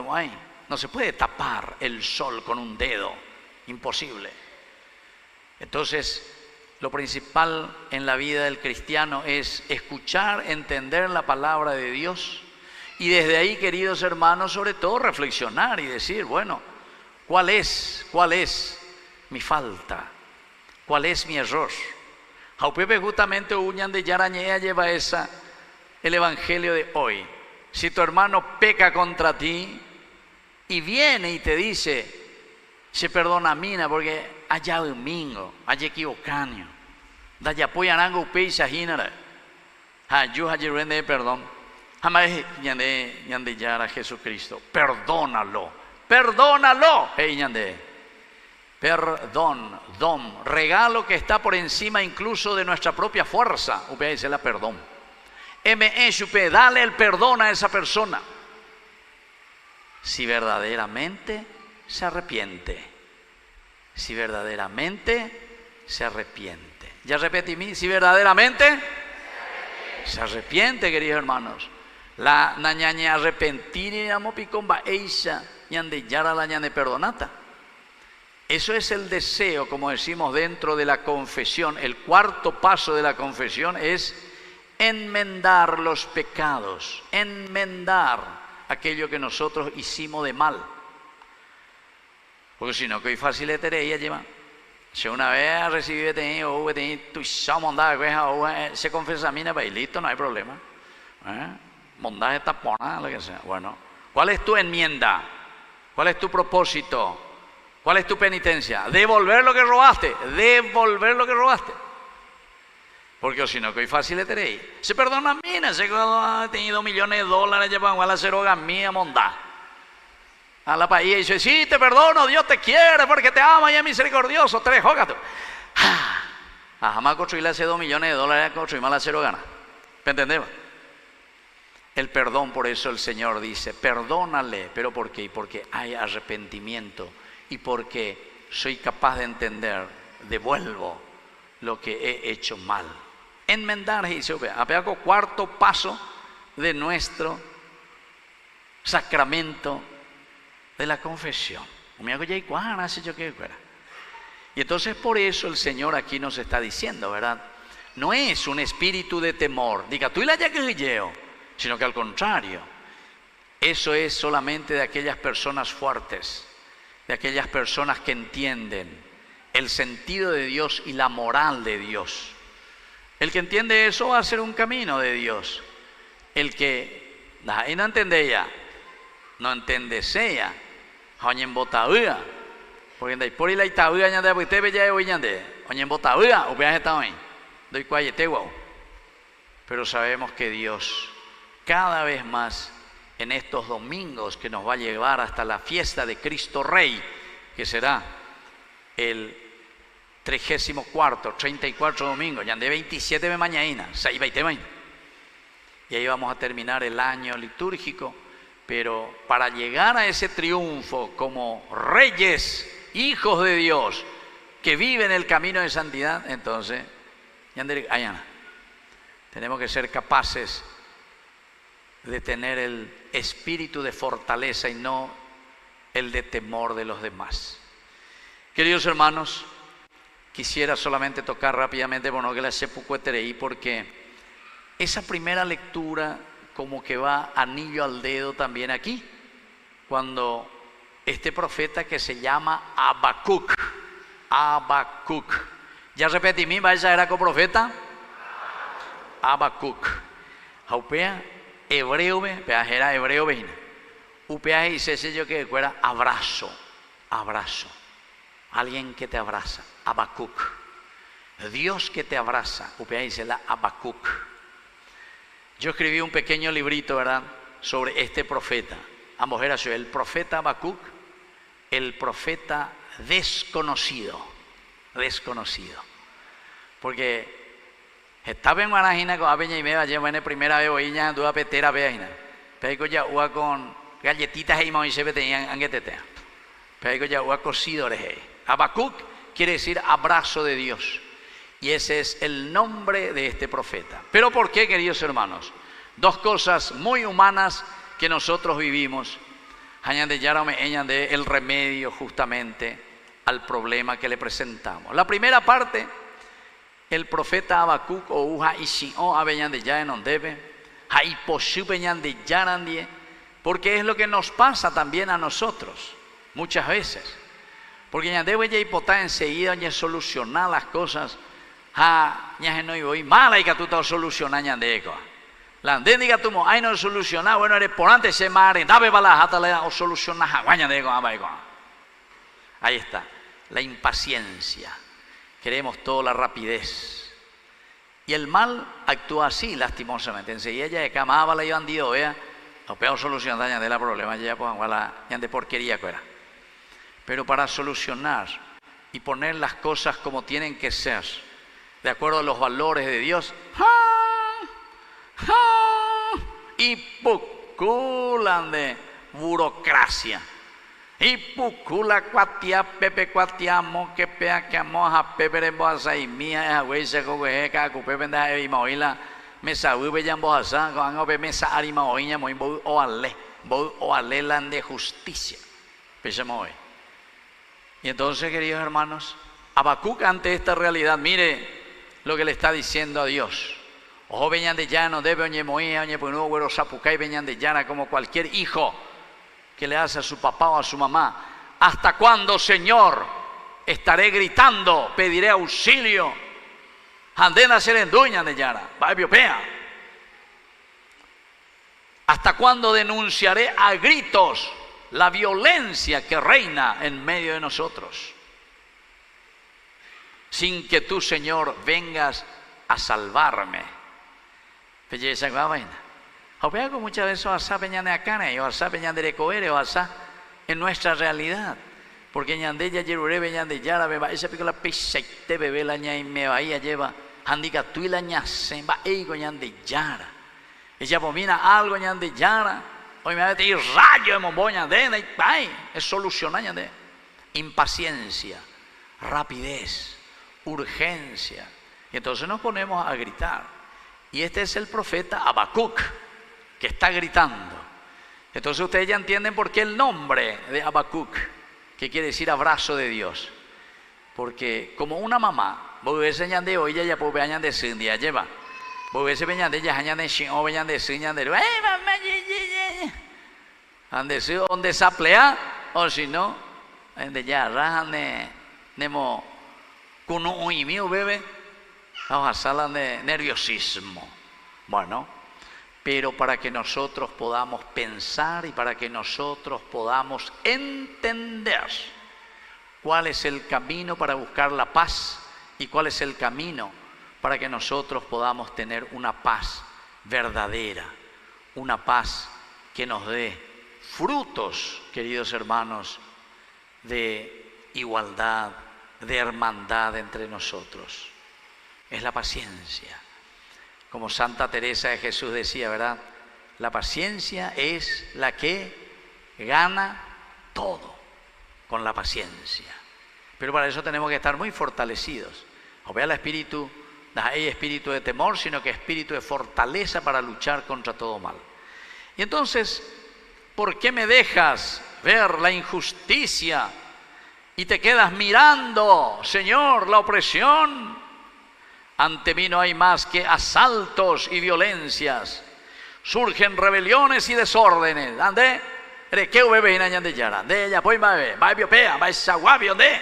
no se puede tapar el sol con un dedo, imposible. Entonces, lo principal en la vida del cristiano es escuchar, entender la palabra de Dios y desde ahí, queridos hermanos, sobre todo reflexionar y decir, bueno, ¿cuál es mi falta? ¿Cuál es mi error? Jaupepe justamente uñan de Yarañea lleva el evangelio de hoy. Si tu hermano peca contra ti y viene y te dice, se perdona mina porque allá domingo, allá equivocado, daya poyanango upe y sajinara, yo ayer de perdón, jamás ñande yara Jesucristo, perdónalo, ñande. Perdón, regalo que está por encima incluso de nuestra propia fuerza. Upea dice la perdón. Dale el perdón a esa persona. Si verdaderamente se arrepiente. Ya repetí mí, si verdaderamente se arrepiente, queridos hermanos. La nañaña arrepentir y amo picomba eisa ñande yara la ñande perdonata. Eso es el deseo, como decimos dentro de la confesión. El cuarto paso de la confesión es enmendar los pecados, enmendar aquello que nosotros hicimos de mal. Porque si no, que es fácil de tener, lleva. Si una vez recibí se confiesa a mí, y listo, no hay problema. Bondad está pona, lo que sea. Bueno, ¿cuál es tu enmienda? ¿Cuál es tu propósito? ¿Cuál es tu penitencia? Devolver lo que robaste. Porque si no, que es fácil de tener. Se perdona a mí, se ha tenido millones de dólares, llevan a la ceroga mía, mondá. A la país y dice, sí, te perdono, Dios te quiere porque te ama y es misericordioso. Tres, jógate. Jamás construirle hace 2 millones de dólares, construir más la ceroga. ¿Me entendemos? El perdón, por eso el Señor dice, perdónale. ¿Pero por qué? Porque hay arrepentimiento. Y porque soy capaz de entender, devuelvo lo que he hecho mal. Enmendar, dice, apeaco cuarto paso de nuestro sacramento de la confesión. Y entonces por eso el Señor aquí nos está diciendo, ¿verdad? No es un espíritu de temor, diga tú y la yaquilleo, sino que al contrario, eso es solamente de aquellas personas fuertes, de aquellas personas que entienden el sentido de Dios y la moral de Dios. El que entiende eso va a hacer un camino de Dios. El que no entiende ya, no entiende sea, Porque andai por la itaúa ñande porque te ya hoy ñande. Oñen botaúa o peaje está hoy. Doy cuayete guau. Pero sabemos que Dios cada vez más en estos domingos que nos va a llevar hasta la fiesta de Cristo Rey, que será el 34, 34 domingo, ya de 27 de mañana, 6, 20 mañana. Y ahí vamos a terminar el año litúrgico, pero para llegar a ese triunfo como reyes, hijos de Dios, que viven el camino de santidad, entonces, tenemos que ser capaces de tener el espíritu de fortaleza y no el de temor de los demás. Queridos hermanos, quisiera solamente tocar rápidamente, bueno, que la sepucueterei, porque esa primera lectura como que va anillo al dedo también aquí, cuando este profeta que se llama Habacuc, ya repetí, mi vaya era coprofeta, Habacuc, Haupea, hebreo, era hebreo, upea y se yo que fuera abrazo, alguien que te abraza, Habacuc, Dios que te abraza, upea dice la Habacuc. Yo escribí un pequeño librito, ¿verdad?, sobre este profeta, el profeta Habacuc, el profeta desconocido, porque estaba en Guarajina con Apeña y Meba, lleva en la primera vez hoy ya duda petera veina. Pero ya ua con galletitas y se tenían anguetetea. Pero ya ua cocidores. Habacuc quiere decir abrazo de Dios. Y ese es el nombre de este profeta. Pero ¿por qué, queridos hermanos? Dos cosas muy humanas que nosotros vivimos. El remedio justamente al problema que le presentamos. La primera parte, el profeta Habacuc o uja y o aveñan de ya en ondebe, haiposhupeñan de yarandie, porque es lo que nos pasa también a nosotros muchas veces. Porque ya debe ya hipotá enseguida ya solucionar las cosas, ya no voy mala y que tú te solucionas ya de eco. La diga tú mo, ay no solucionar, bueno eres por antes se mare, dame bala hasta le o solucionar aguaña de eco, ahí está, la impaciencia. Queremos toda la rapidez. Y el mal actúa así, lastimosamente. Enseguida ya de camaba la iban dio, vea, no peor solución daña de la problema, ya pues ya de porquería que era. Pero para solucionar y poner las cosas como tienen que ser, de acuerdo a los valores de Dios, y poculan de burocracia. Y pucula cuatia pepe cuatiamo que pea que amoja pepe en boasa y mía es güey se coge que cupe venda y moila me sabe bellan boasa con obe mesa arima oiña muy o ale lan de justicia pensemos hoy. Y entonces, queridos hermanos, Habacuc ante esta realidad, mire lo que le está diciendo a Dios. Ojo veñan de llano debe oñe moía oñe puno güero sapucay veñan de llana como cualquier hijo que le hace a su papá o a su mamá. ¿Hasta cuándo, Señor, estaré gritando, pediré auxilio? Andén a ser en dueña de Yara, ¿hasta cuándo denunciaré a gritos la violencia que reina en medio de nosotros? Sin que tú, Señor, vengas a salvarme. Muchas veces asá peñan de acane, o asá peñan de recoere, o asá en nuestra realidad. Porque ñande ya yerure peñan de yara, beba, esa pico la piseite bebé la ña y me va y lleva, handica tú y la ña se va, eigo ñan de yara. Ella pomina algo ñan de yara, hoy me va a decir rayo de momboña de, es solucionar ñan de impaciencia, rapidez, urgencia. Y entonces nos ponemos a gritar. Y este es el profeta Habacuc, que está gritando. Entonces ustedes ya entienden por qué el nombre de Habacuc, que quiere decir abrazo de Dios. Porque como una mamá, vos ves señal de hoy, ya puede añadir de sin día lleva. Vos ves señal de ella, añadir de sin o añadir de sin de donde se aplea o si no, de ya rajan de nemo con un mío bebé, vamos a salir de nerviosismo. Bueno, pero para que nosotros podamos pensar y para que nosotros podamos entender cuál es el camino para buscar la paz y cuál es el camino para que nosotros podamos tener una paz verdadera, una paz que nos dé frutos, queridos hermanos, de igualdad, de hermandad entre nosotros. Es la paciencia. Como Santa Teresa de Jesús decía, ¿verdad? La paciencia es la que gana todo con la paciencia. Pero para eso tenemos que estar muy fortalecidos. O vea el espíritu, no hay espíritu de temor, sino que espíritu de fortaleza para luchar contra todo mal. Y entonces, ¿por qué me dejas ver la injusticia y te quedas mirando, Señor, la opresión? Ante mí no hay más que asaltos y violencias. Surgen rebeliones y desórdenes. ¿Dónde? ¿Qué bebé en de Yara? De ella, pues va a biopea, va a saguabi, ¿dónde?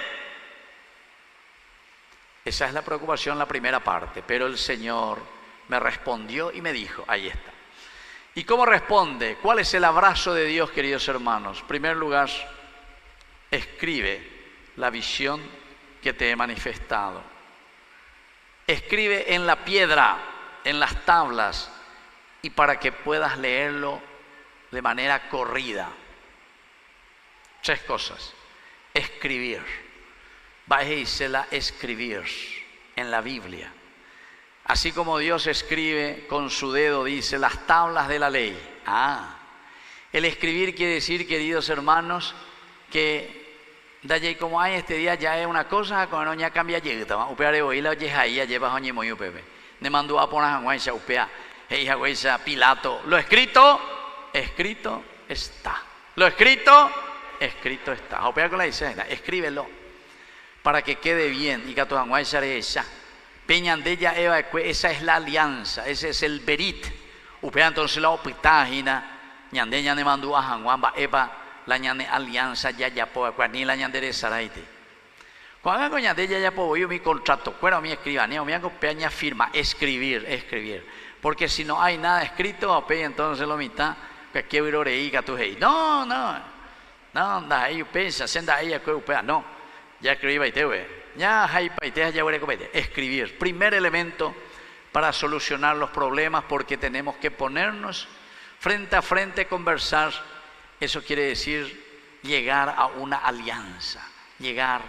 Esa es la preocupación, la primera parte. Pero el Señor me respondió y me dijo, ahí está. ¿Y cómo responde? ¿Cuál es el abrazo de Dios, queridos hermanos? En primer lugar, escribe la visión que te he manifestado. Escribe en la piedra, en las tablas, y para que puedas leerlo de manera corrida. 3 cosas. Escribir. Váyasela escribir en la Biblia. Así como Dios escribe con su dedo, dice, las tablas de la ley. El escribir quiere decir, queridos hermanos, que de allí como hay este día ya es una cosa, cuando ya cambia llegada. Upea hoy la oye ahí, lleva hoy muy upebe. Ne mandó a poner a guaisa upea, hija guaisa Pilato. Lo escrito está. Lo escrito está. Upea con la dice, escríbelo para que quede bien. Y que tu guaisa esa. Peñandella Eva, esa es la alianza, ese es el berit. Upea entonces la opitagina, ñandeña ne mandó a Juan Eva. La ñane alianza ya po ni la ñandere saraite. Cuando hago ñandella ya po yo mi contrato, cuero mi escribanía, me hago peña firma, escribir. Porque si no hay nada escrito, ape entonces lo mitad que quiero reír que tú hey. No, anda ahí pensa, senda ahí que upea, no. Ya escribí y te ve. Ya hay paite ya voy a comer. Escribir, primer elemento para solucionar los problemas, porque tenemos que ponernos frente a frente, conversar. Eso quiere decir llegar a una alianza, llegar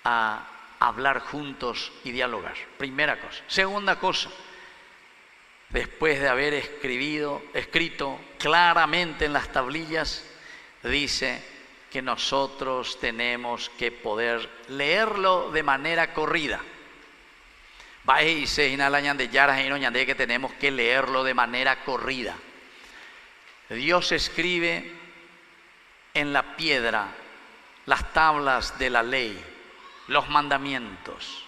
a hablar juntos y dialogar. Primera cosa. Segunda cosa, después de haber escrito claramente en las tablillas, dice que nosotros tenemos que poder leerlo de manera corrida. Que tenemos que leerlo de manera corrida. Dios escribe en la piedra las tablas de la ley, los mandamientos.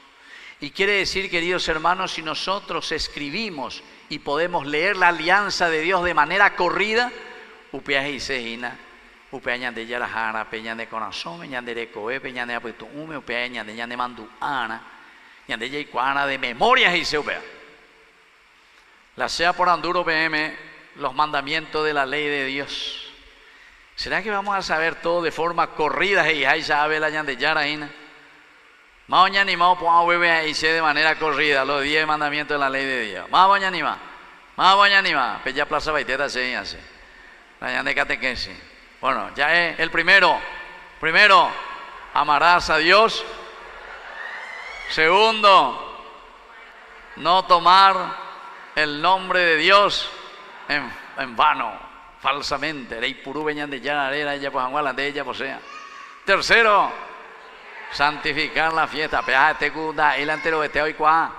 Y quiere decir, queridos hermanos, si nosotros escribimos y podemos leer la alianza de Dios de manera corrida, upea y seina, upea ñande yarajara, peña de corazón, ñande de coe, peña de apuesto hume, upea ñande mandu ana, ñande yaicuana de memoria y se upea. La sea por anduro PM, los mandamientos de la ley de Dios. ¿Será que vamos a saber todo de forma corrida? Y ahí sabe la ñande yarajina. Mañana ni más podemos beber ahí de manera corrida los 10 mandamientos de la ley de Dios. Más mañana ni más. Pella plaza baiteta se hace. La ñande catequesis. Bueno, ya es el primero. Primero, amarás a Dios. Segundo, no tomar el nombre de Dios en vano, falsamente. Tercero, santificar la fiesta. Péjate ku da el antero de hoy qua.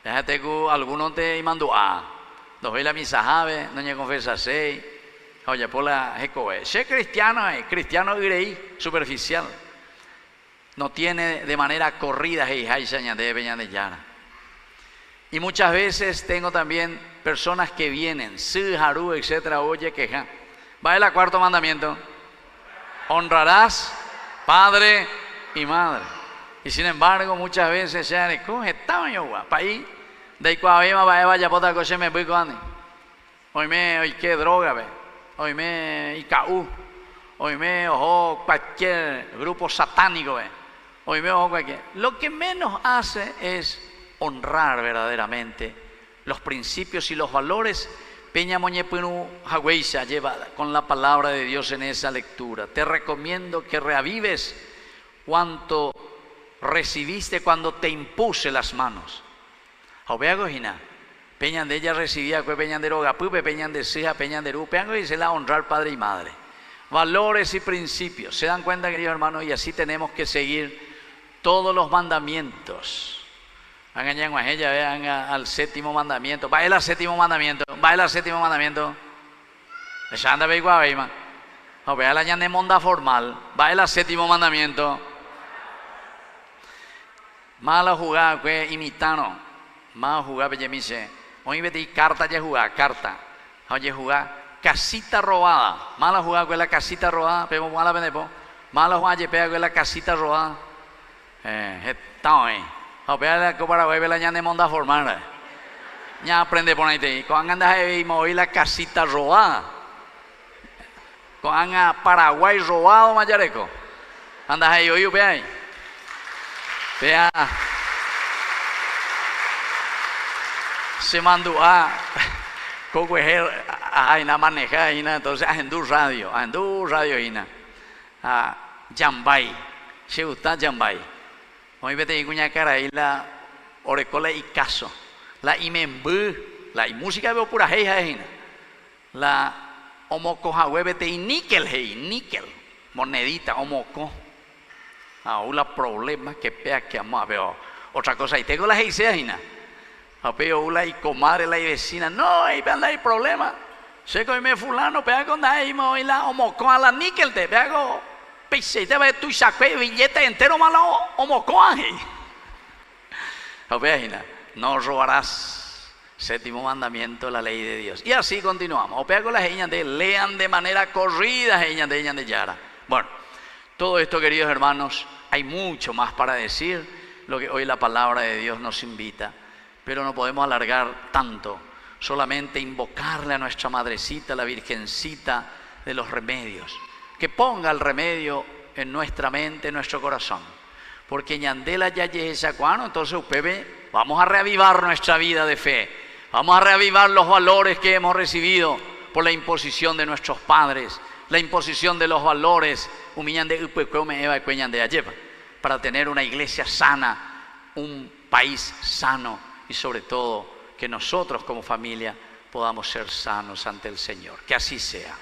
Péjate ku algunos te mandó a. Dos veces la misa jave, no ñe confesa 6. Oye, por la jecoe. Sé cristiano irei superficial. No tiene de manera corrida y muchas veces tengo también personas que vienen, Haru, etcétera, oye, queja. Va el cuarto mandamiento. Honrarás padre y madre. Y sin embargo, muchas veces se han coge tamaño país de cuavema vaya pota coche me voy con hoy qué droga ve. Hoy me IKU. hoy me ojo cualquier grupo satánico, hoy me ojo cualquier. Lo que menos hace es honrar verdaderamente los principios y los valores. Peña Moñepunu Hagüeisha lleva con la palabra de Dios en esa lectura. Te recomiendo que reavives cuanto recibiste cuando te impuse las manos. Obeago Gina, Peñan de ella recibía, Peñan de Rogapupe, Peñan de Sija, Peñan de Ru, Peñan de la honrar padre y madre. Valores y principios. ¿Se dan cuenta, queridos hermanos? Y así tenemos que seguir todos los mandamientos. Vean al séptimo mandamiento. Va el séptimo mandamiento. Va el séptimo mandamiento. Ya anda veigua veima. O vea la llane monda formal. Va el séptimo mandamiento. Mala jugada que imitano. Mala jugada peyemise. Hoy vete carta ya jugada carta. Oye jugada casita robada. Mala jugada que la casita robada. Pero mala penepo. Mala jugada que pega que la casita robada. Está bien. O vea la que para ver la llane monda formal. Ya aprende por ahí. Cuando andas ahí moví la casita robada. Cuando andas Paraguay robado mayareco. Andas ahí oye vea ahí. Vea. Se mandó a coco es na maneja ina entonces agendú radio ina a Yambay se gusta Yambay hoy vete y cuña cara ahí la orecola y caso la imembú la música veo pura heja ina la omoco vete y níquel monedita omoco la problema que pea que amo a ver otra cosa y tengo la heisea ina apeo ula y comadre la y vecina no ahí anda hay problema sé que me fulano pega con ahí me la omoco a la níquel te pego pise te va tu saque billete entero malo omoco ahí apea no robarás séptimo mandamiento la ley de Dios y así continuamos opea con las niñas de lean de manera corrida niñas de Yara. Bueno, todo esto, queridos hermanos, hay mucho más para decir lo que hoy la palabra de Dios nos invita. Pero no podemos alargar tanto, solamente invocarle a nuestra madrecita, la Virgencita de los remedios, que ponga el remedio en nuestra mente, en nuestro corazón. Porque ñandela ya esa cuano, entonces ustedes vamos a reavivar nuestra vida de fe, vamos a reavivar los valores que hemos recibido por la imposición de nuestros padres, la imposición de los valores, para tener una iglesia sana, un país sano. Y sobre todo, que nosotros como familia podamos ser sanos ante el Señor. Que así sea.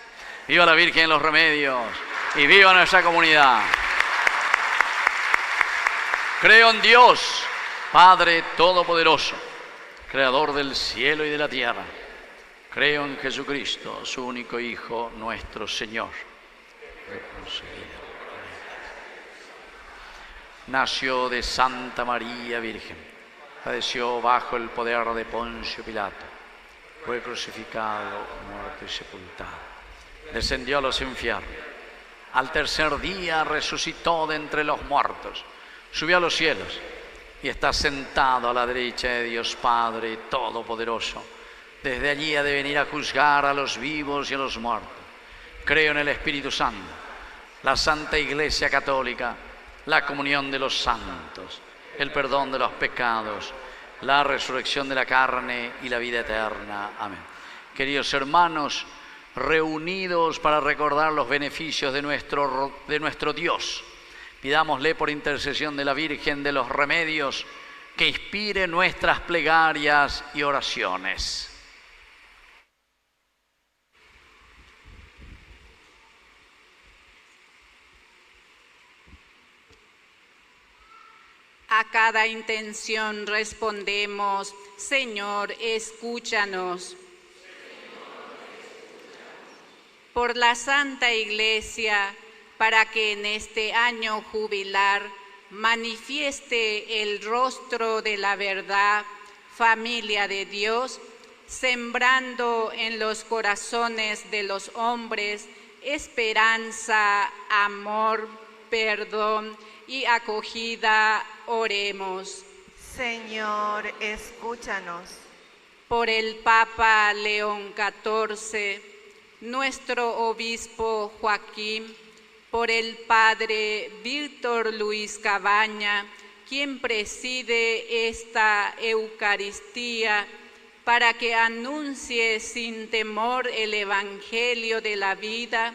Viva la Virgen de los Remedios y viva nuestra comunidad. Creo en Dios, Padre Todopoderoso, Creador del cielo y de la tierra. Creo en Jesucristo, su único Hijo, nuestro Señor. Nació de Santa María Virgen. Padeció bajo el poder de Poncio Pilato, fue crucificado, muerto y sepultado, descendió a los infiernos, al tercer día resucitó de entre los muertos, subió a los cielos y está sentado a la derecha de Dios Padre Todopoderoso. Desde allí ha de venir a juzgar a los vivos y a los muertos. Creo en el Espíritu Santo, la Santa Iglesia Católica, la comunión de los santos, el perdón de los pecados, la resurrección de la carne y la vida eterna. Amén. Queridos hermanos, reunidos para recordar los beneficios de nuestro Dios, pidámosle por intercesión de la Virgen de los Remedios que inspire nuestras plegarias y oraciones. A cada intención respondemos, Señor, escúchanos. Por la Santa Iglesia, para que en este año jubilar manifieste el rostro de la verdad, familia de Dios, sembrando en los corazones de los hombres esperanza, amor, perdón y acogida, oremos. Señor, escúchanos. Por el Papa León XIV, nuestro obispo Joaquín, por el Padre Víctor Luis Cabaña, quien preside esta Eucaristía, para que anuncie sin temor el Evangelio de la vida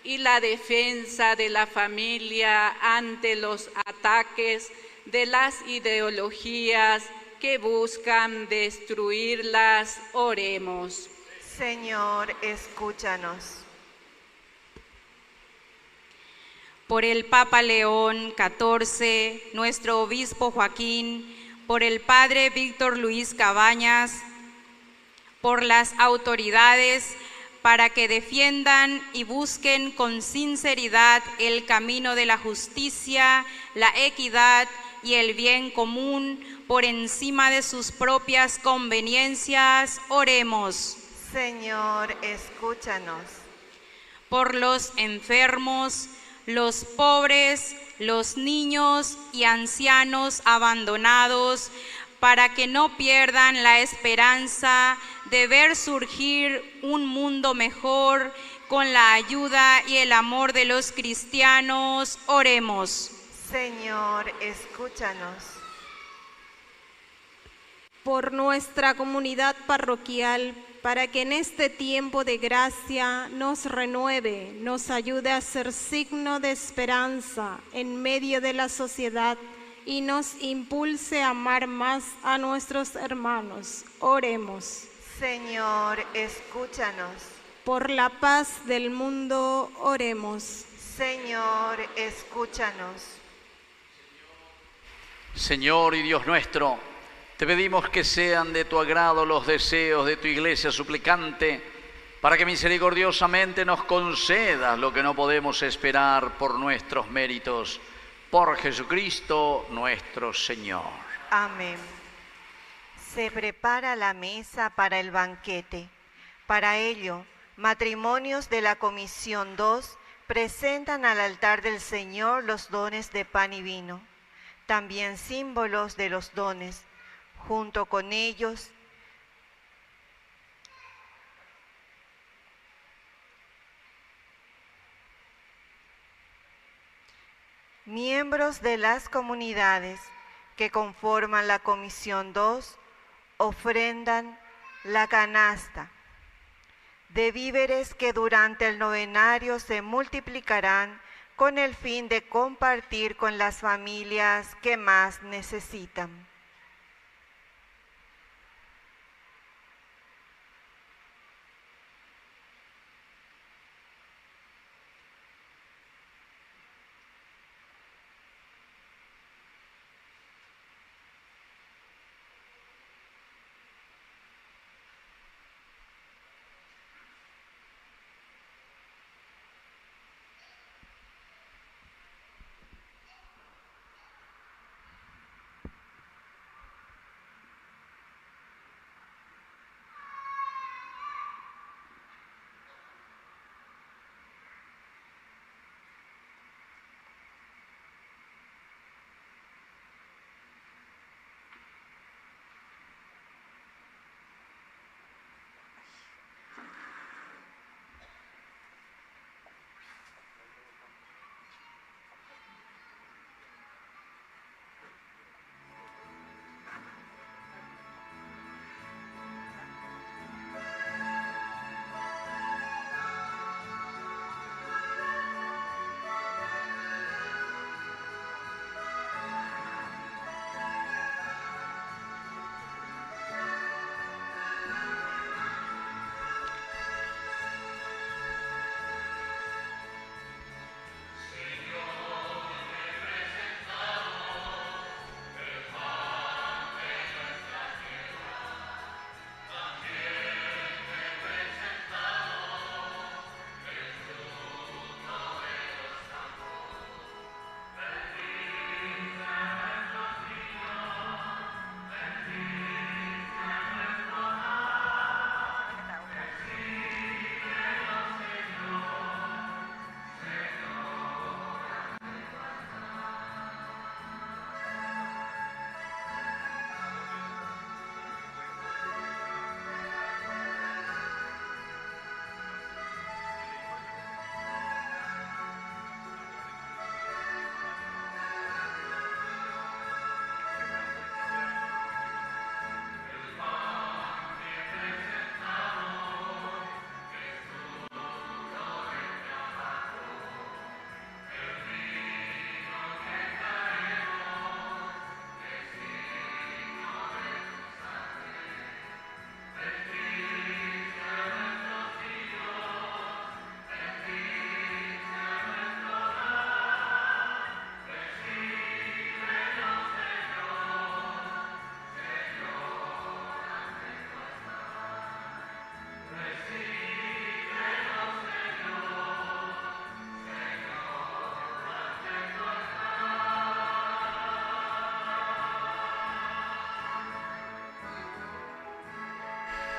y la defensa de la familia ante los ataques de las ideologías que buscan destruirlas. Oremos. Señor, escúchanos. Por el Papa León XIV, nuestro obispo Joaquín, por el Padre Víctor Luis Cabañas, por las autoridades, para que defiendan y busquen con sinceridad el camino de la justicia, la equidad y el bien común por encima de sus propias conveniencias. Oremos. Señor, escúchanos. Por los enfermos, los pobres, los niños y ancianos abandonados, para que no pierdan la esperanza de ver surgir un mundo mejor con la ayuda y el amor de los cristianos. Oremos. Señor, escúchanos. Por nuestra comunidad parroquial, para que en este tiempo de gracia nos renueve, nos ayude a ser signo de esperanza en medio de la sociedad y nos impulse a amar más a nuestros hermanos. Oremos. Señor, escúchanos. Por la paz del mundo, oremos. Señor, escúchanos. Señor y Dios nuestro, te pedimos que sean de tu agrado los deseos de tu iglesia suplicante, para que misericordiosamente nos concedas lo que no podemos esperar por nuestros méritos. Por Jesucristo nuestro Señor. Amén. Se prepara la mesa para el banquete. Para ello, matrimonios de la Comisión 2 presentan al altar del Señor los dones de pan y vino, también símbolos de los dones. Junto con ellos, miembros de las comunidades que conforman la Comisión 2 ofrendan la canasta de víveres que durante el novenario se multiplicarán con el fin de compartir con las familias que más necesitan.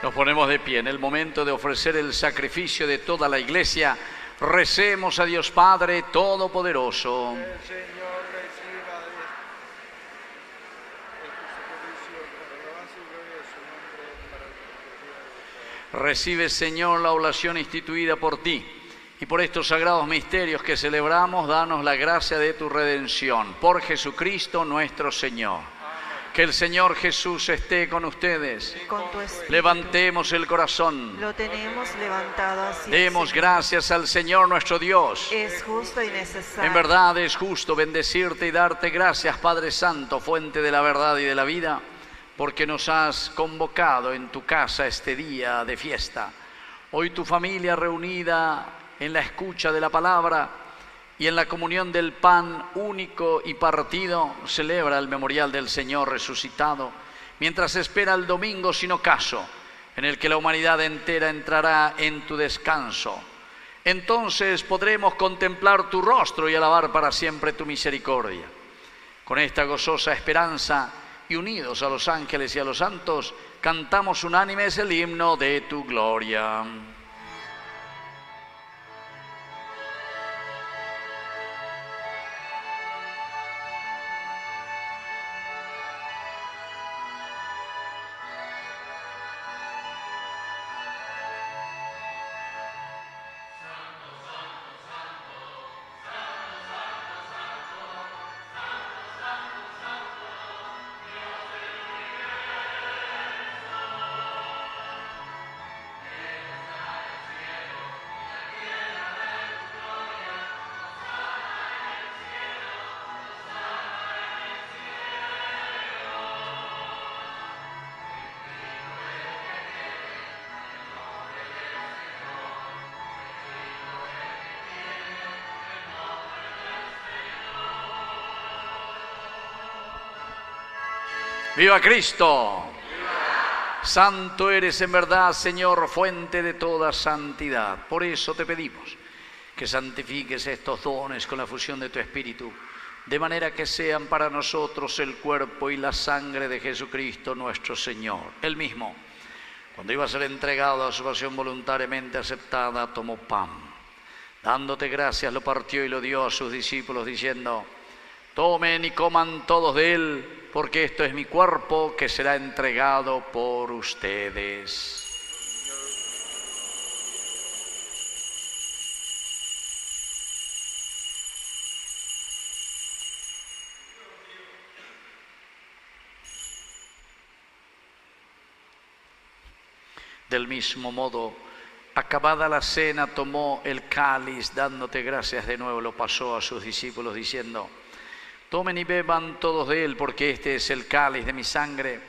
Nos ponemos de pie en el momento de ofrecer el sacrificio de toda la iglesia. Recemos a Dios Padre Todopoderoso. Recibe, Señor, la oblación instituida por ti, y por estos sagrados misterios que celebramos, danos la gracia de tu redención. Por Jesucristo nuestro Señor. Que el Señor Jesús esté con ustedes. Con tu espíritu. Levantemos el corazón. Lo tenemos levantado hacia Demos gracias al Señor nuestro Dios. Es justo y necesario. En verdad es justo bendecirte y darte gracias, Padre Santo, fuente de la verdad y de la vida, porque nos has convocado en tu casa este día de fiesta. Hoy tu familia reunida en la escucha de la palabra y en la comunión del pan único y partido celebra el memorial del Señor resucitado, mientras espera el domingo sin ocaso, en el que la humanidad entera entrará en tu descanso. Entonces podremos contemplar tu rostro y alabar para siempre tu misericordia. Con esta gozosa esperanza y unidos a los ángeles y a los santos, cantamos unánimes el himno de tu gloria. ¡Viva Cristo! ¡Viva! Santo eres en verdad, Señor, fuente de toda santidad. Por eso te pedimos que santifiques estos dones con la fusión de tu Espíritu, de manera que sean para nosotros el cuerpo y la sangre de Jesucristo nuestro Señor. Él mismo, cuando iba a ser entregado a su pasión voluntariamente aceptada, tomó pan. Dándote gracias, lo partió y lo dio a sus discípulos, diciendo: tomen y coman todos de él, porque esto es mi cuerpo que será entregado por ustedes. Del mismo modo, acabada la cena, tomó el cáliz, dándote gracias de nuevo, lo pasó a sus discípulos, diciendo: tomen y beban todos de él, porque este es el cáliz de mi sangre,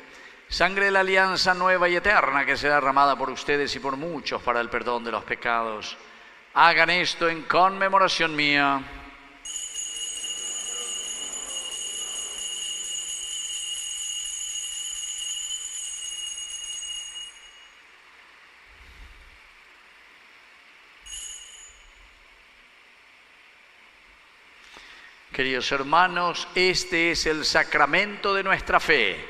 sangre de la alianza nueva y eterna, que será derramada por ustedes y por muchos para el perdón de los pecados. Hagan esto en conmemoración mía. Queridos hermanos, este es el sacramento de nuestra fe.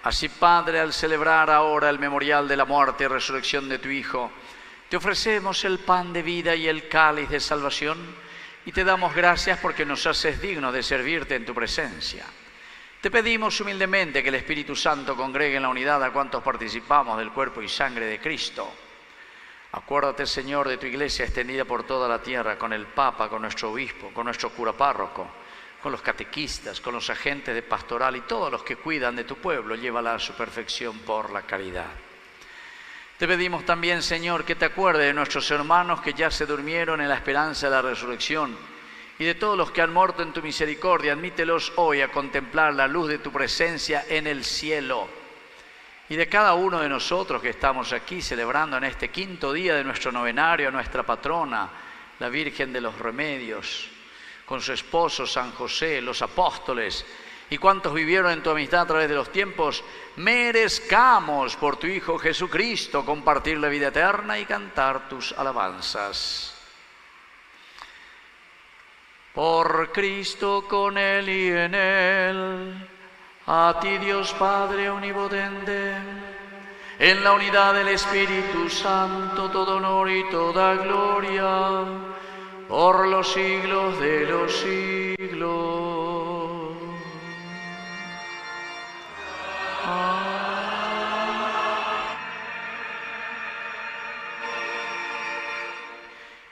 Así, Padre, al celebrar ahora el memorial de la muerte y resurrección de tu Hijo, te ofrecemos el pan de vida y el cáliz de salvación, y te damos gracias porque nos haces dignos de servirte en tu presencia. Te pedimos humildemente que el Espíritu Santo congregue en la unidad a cuantos participamos del cuerpo y sangre de Cristo. Acuérdate, Señor, de tu iglesia extendida por toda la tierra, con el Papa, con nuestro obispo, con nuestro cura párroco, con los catequistas, con los agentes de pastoral y todos los que cuidan de tu pueblo. Llévala a su perfección por la caridad. Te pedimos también, Señor, que te acuerdes de nuestros hermanos que ya se durmieron en la esperanza de la resurrección, y de todos los que han muerto en tu misericordia. Admítelos hoy a contemplar la luz de tu presencia en el cielo. y de cada uno de nosotros que estamos aquí celebrando en este quinto día de nuestro novenario a nuestra patrona, la Virgen de los Remedios, con su esposo San José, los apóstoles y cuantos vivieron en tu amistad a través de los tiempos, merezcamos por tu Hijo Jesucristo compartir la vida eterna y cantar tus alabanzas. Por Cristo, con Él y en Él, a ti Dios Padre omnipotente, en la unidad del Espíritu Santo, todo honor y toda gloria, por los siglos de los siglos. Amén.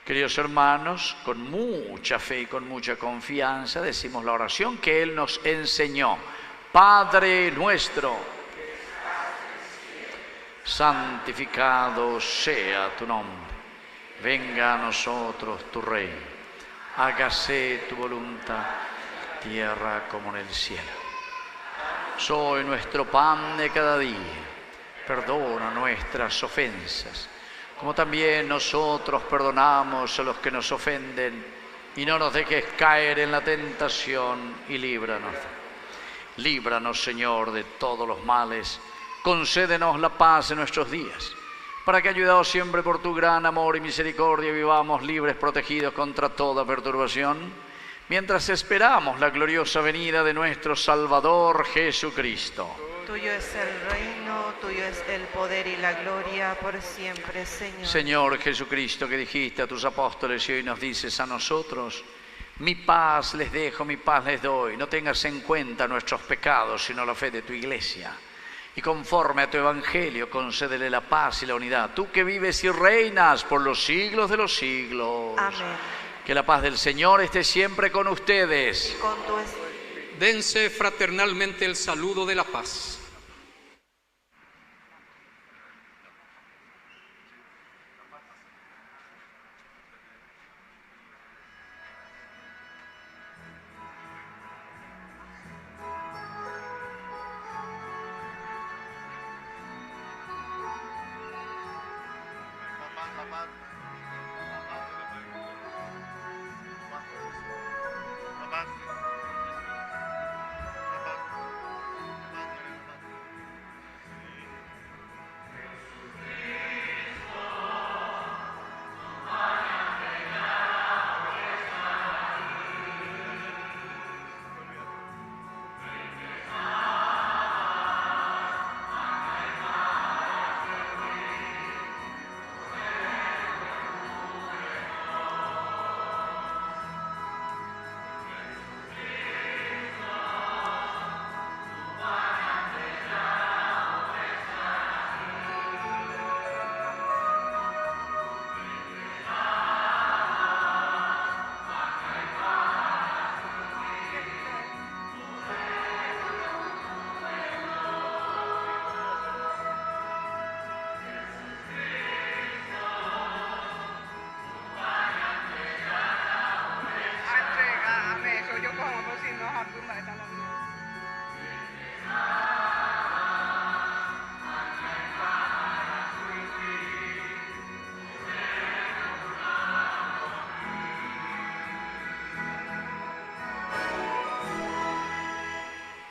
Queridos hermanos, con mucha fe y con mucha confianza decimos la oración que Él nos enseñó. Padre nuestro, santificado sea tu nombre. Venga a nosotros tu reino. Hágase tu voluntad, tierra como en el cielo. Soy nuestro pan de cada día. Perdona nuestras ofensas, como también nosotros perdonamos a los que nos ofenden. Y no nos dejes caer en la tentación y líbranos. Líbranos, Señor, de todos los males. Concédenos la paz en nuestros días, para que, ayudados siempre por tu gran amor y misericordia, vivamos libres, protegidos contra toda perturbación, mientras esperamos la gloriosa venida de nuestro Salvador Jesucristo. Tuyo es el reino, tuyo es el poder y la gloria por siempre, Señor. Señor Jesucristo, que dijiste a tus apóstoles y hoy nos dices a nosotros: mi paz les dejo, mi paz les doy. No tengas en cuenta nuestros pecados, sino la fe de tu Iglesia. Y conforme a tu Evangelio, concédele la paz y la unidad. Tú que vives y reinas por los siglos de los siglos. Amén. Que la paz del Señor esté siempre con ustedes. Y con tu espíritu. Dense fraternalmente el saludo de la paz.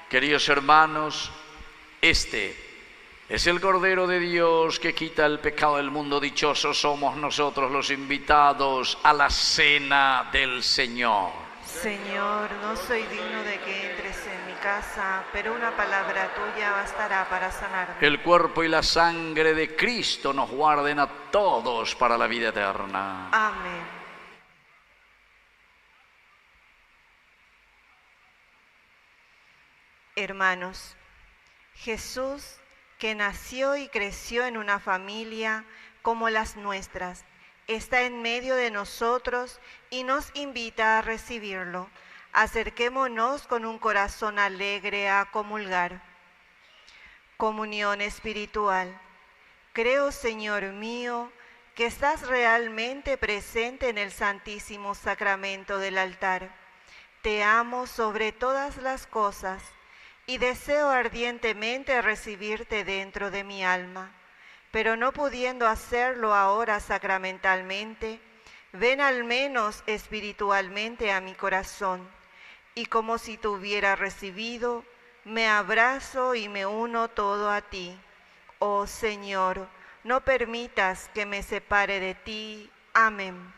Queridos hermanos, este es el Cordero de Dios que quita el pecado del mundo. Dichosos somos nosotros los invitados a la cena del Señor. Señor, no soy digno de que entres en mi casa, pero una palabra tuya bastará para sanarme. El cuerpo y la sangre de Cristo nos guarden a todos para la vida eterna. Amén. Hermanos, Jesús, que nació y creció en una familia como las nuestras, está en medio de nosotros y nos invita a recibirlo. Acerquémonos con un corazón alegre a comulgar. Comunión espiritual. Creo, Señor mío, que estás realmente presente en el Santísimo Sacramento del altar. Te amo sobre todas las cosas y deseo ardientemente recibirte dentro de mi alma, pero no pudiendo hacerlo ahora sacramentalmente, ven al menos espiritualmente a mi corazón, y como si te hubiera recibido, me abrazo y me uno todo a ti. Oh Señor, no permitas que me separe de ti. Amén.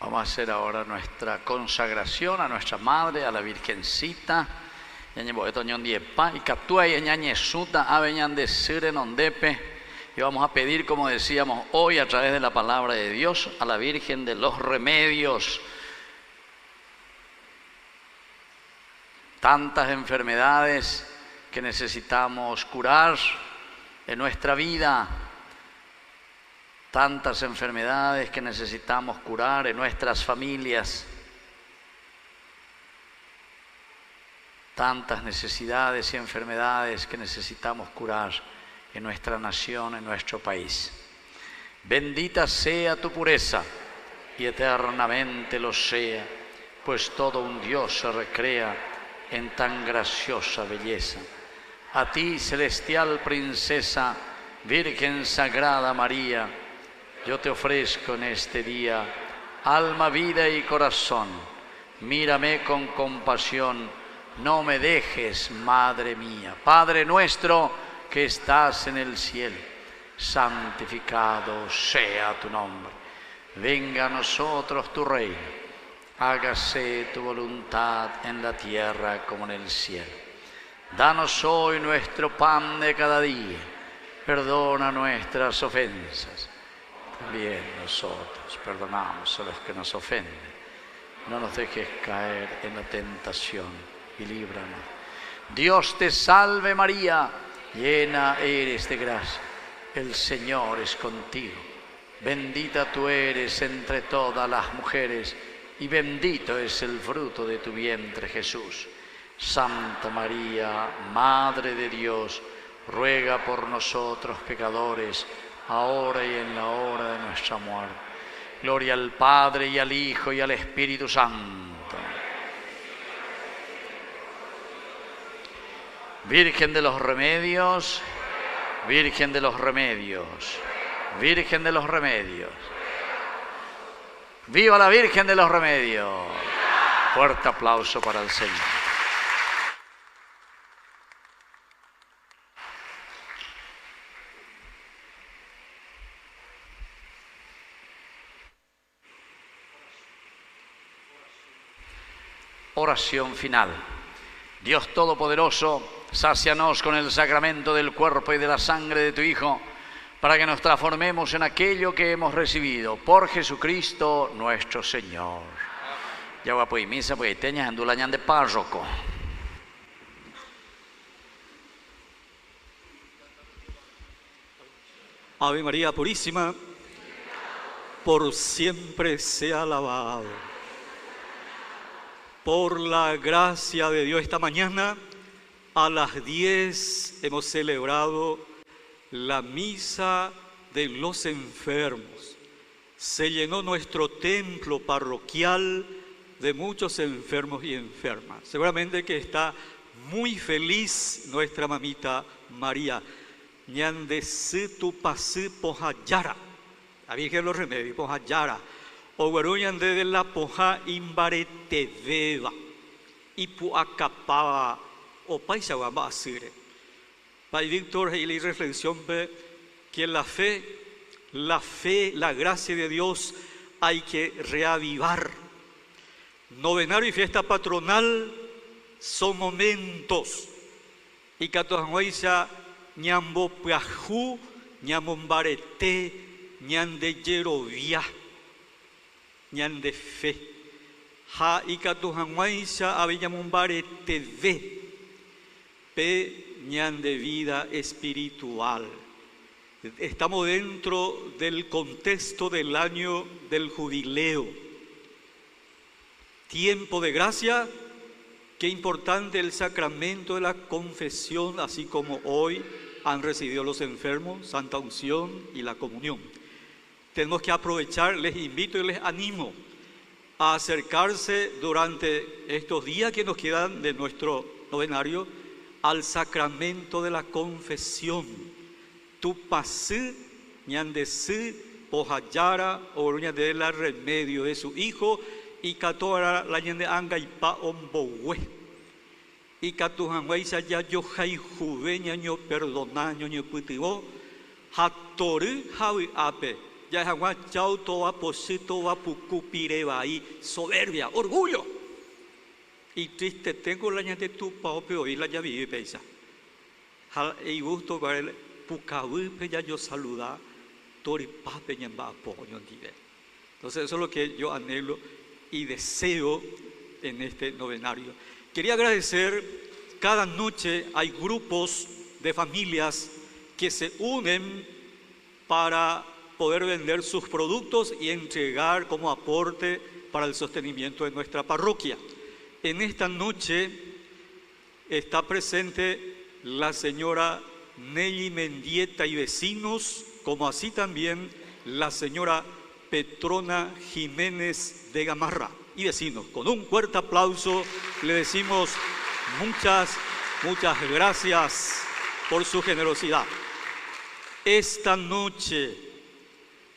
Vamos a hacer ahora nuestra consagración a nuestra Madre, a la Virgencita. Y vamos a pedir, como decíamos hoy, a través de la palabra de Dios, a la Virgen de los Remedios. Tantas enfermedades que necesitamos curar en nuestra vida, tantas enfermedades que necesitamos curar en nuestras familias, tantas necesidades y enfermedades que necesitamos curar en nuestra nación, en nuestro país. Bendita sea tu pureza y eternamente lo sea, pues todo un Dios se recrea en tan graciosa belleza. A ti, celestial princesa, Virgen Sagrada María, yo te ofrezco en este día alma, vida y corazón. Mírame con compasión, no me dejes, Madre mía. Padre nuestro que estás en el cielo, santificado sea tu nombre. Venga a nosotros tu reino, hágase tu voluntad en la tierra como en el cielo. Danos hoy nuestro pan de cada día, perdona nuestras ofensas. También nosotros perdonamos a los que nos ofenden. No nos dejes caer en la tentación y líbranos. Dios te salve María, llena eres de gracia, el Señor es contigo. Bendita tú eres entre todas las mujeres y bendito es el fruto de tu vientre Jesús. Santa María, Madre de Dios, ruega por nosotros pecadores, ahora y en la hora de nuestra muerte. Gloria al Padre y al Hijo y al Espíritu Santo. Virgen de los Remedios, Virgen de los Remedios, Virgen de los Remedios. ¡Viva la Virgen de los Remedios! Fuerte aplauso para el Señor. Oración final. Dios Todopoderoso, sácianos con el sacramento del cuerpo y de la sangre de tu Hijo, para que nos transformemos en aquello que hemos recibido por Jesucristo nuestro Señor. Ya voy a poner misa, porque teñas andulañan de párroco. Ave María Purísima, por siempre sea alabado. Por la gracia de Dios, esta mañana a las 10 hemos celebrado la misa de los enfermos. Se llenó nuestro templo parroquial de muchos enfermos y enfermas. Seguramente que está muy feliz nuestra mamita María. Ñande tu pasí pojayara, la Virgen de los Remedios, pojayara. O guaruñan de la poja imbarete beba y puacapaba o paisa guamba asire. Pai Víctor y la reflexión ve que la fe, la gracia de Dios hay que reavivar. Novenario y fiesta patronal son momentos. Y catojuaisa ñambo piajú, ñamombarete, ñande yerovia. Ñan de fe. Ha y catujanguaisa abellamumbare tv. Pe ñan de vida espiritual. Estamos dentro del contexto del año del jubileo. Tiempo de gracia. Qué importante el sacramento de la confesión, así como hoy han recibido los enfermos, Santa Unción y la comunión. Tenemos que aprovechar, les invito y les animo a acercarse durante estos días que nos quedan de nuestro novenario al sacramento de la confesión. Tu pasí, ñandesí, pojayara, oruña de la remedio de su hijo, y catora la ñande anga y pa ombowe. Y catujanguaisa ya yo jai juve ñaño perdonaño ño putivo, hatori javi ape. ya es chauto va posito va pucupireba ahí, soberbia, orgullo. Y triste tengo la ñate tu pao pero hoy la ya vive pesa. Y gusto ver el pucabupe ya yo saluda, tori pape ñamba apoyo dive. Entonces eso es lo que yo anhelo y deseo en este novenario. Quería agradecer, cada noche hay grupos de familias que se unen para poder vender sus productos y entregar como aporte para el sostenimiento de nuestra parroquia. En esta noche está presente la señora Nelly Mendieta y vecinos, como así también la señora Petrona Jiménez de Gamarra y vecinos. Con un fuerte aplauso le decimos muchas gracias por su generosidad. Esta noche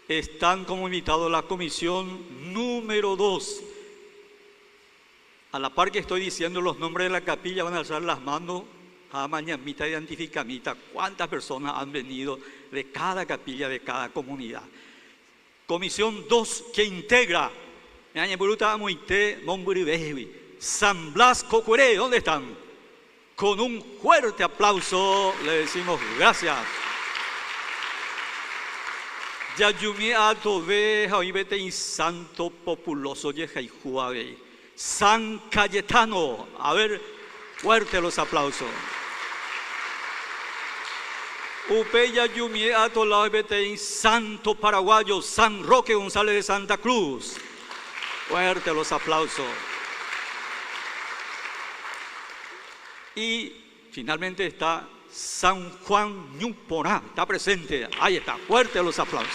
están como invitados la comisión número 2. A la par que estoy diciendo los nombres de la capilla, van a alzar las manos a mañanita identificamita cuántas personas han venido de cada capilla, de cada comunidad. Comisión 2 que integra San Blas Cocuré, ¿dónde están? Con un fuerte aplauso le decimos gracias. Yayumi Atobe, Jaibete y Santo Populoso Yejaijuave. San Cayetano, a ver, fuerte los aplausos. Upeya Yumi Atolabete y Santo Paraguayo, San Roque González de Santa Cruz. Fuerte los aplausos. Y finalmente está San Juan Ñuporá, está presente, ahí está, fuerte los aplausos.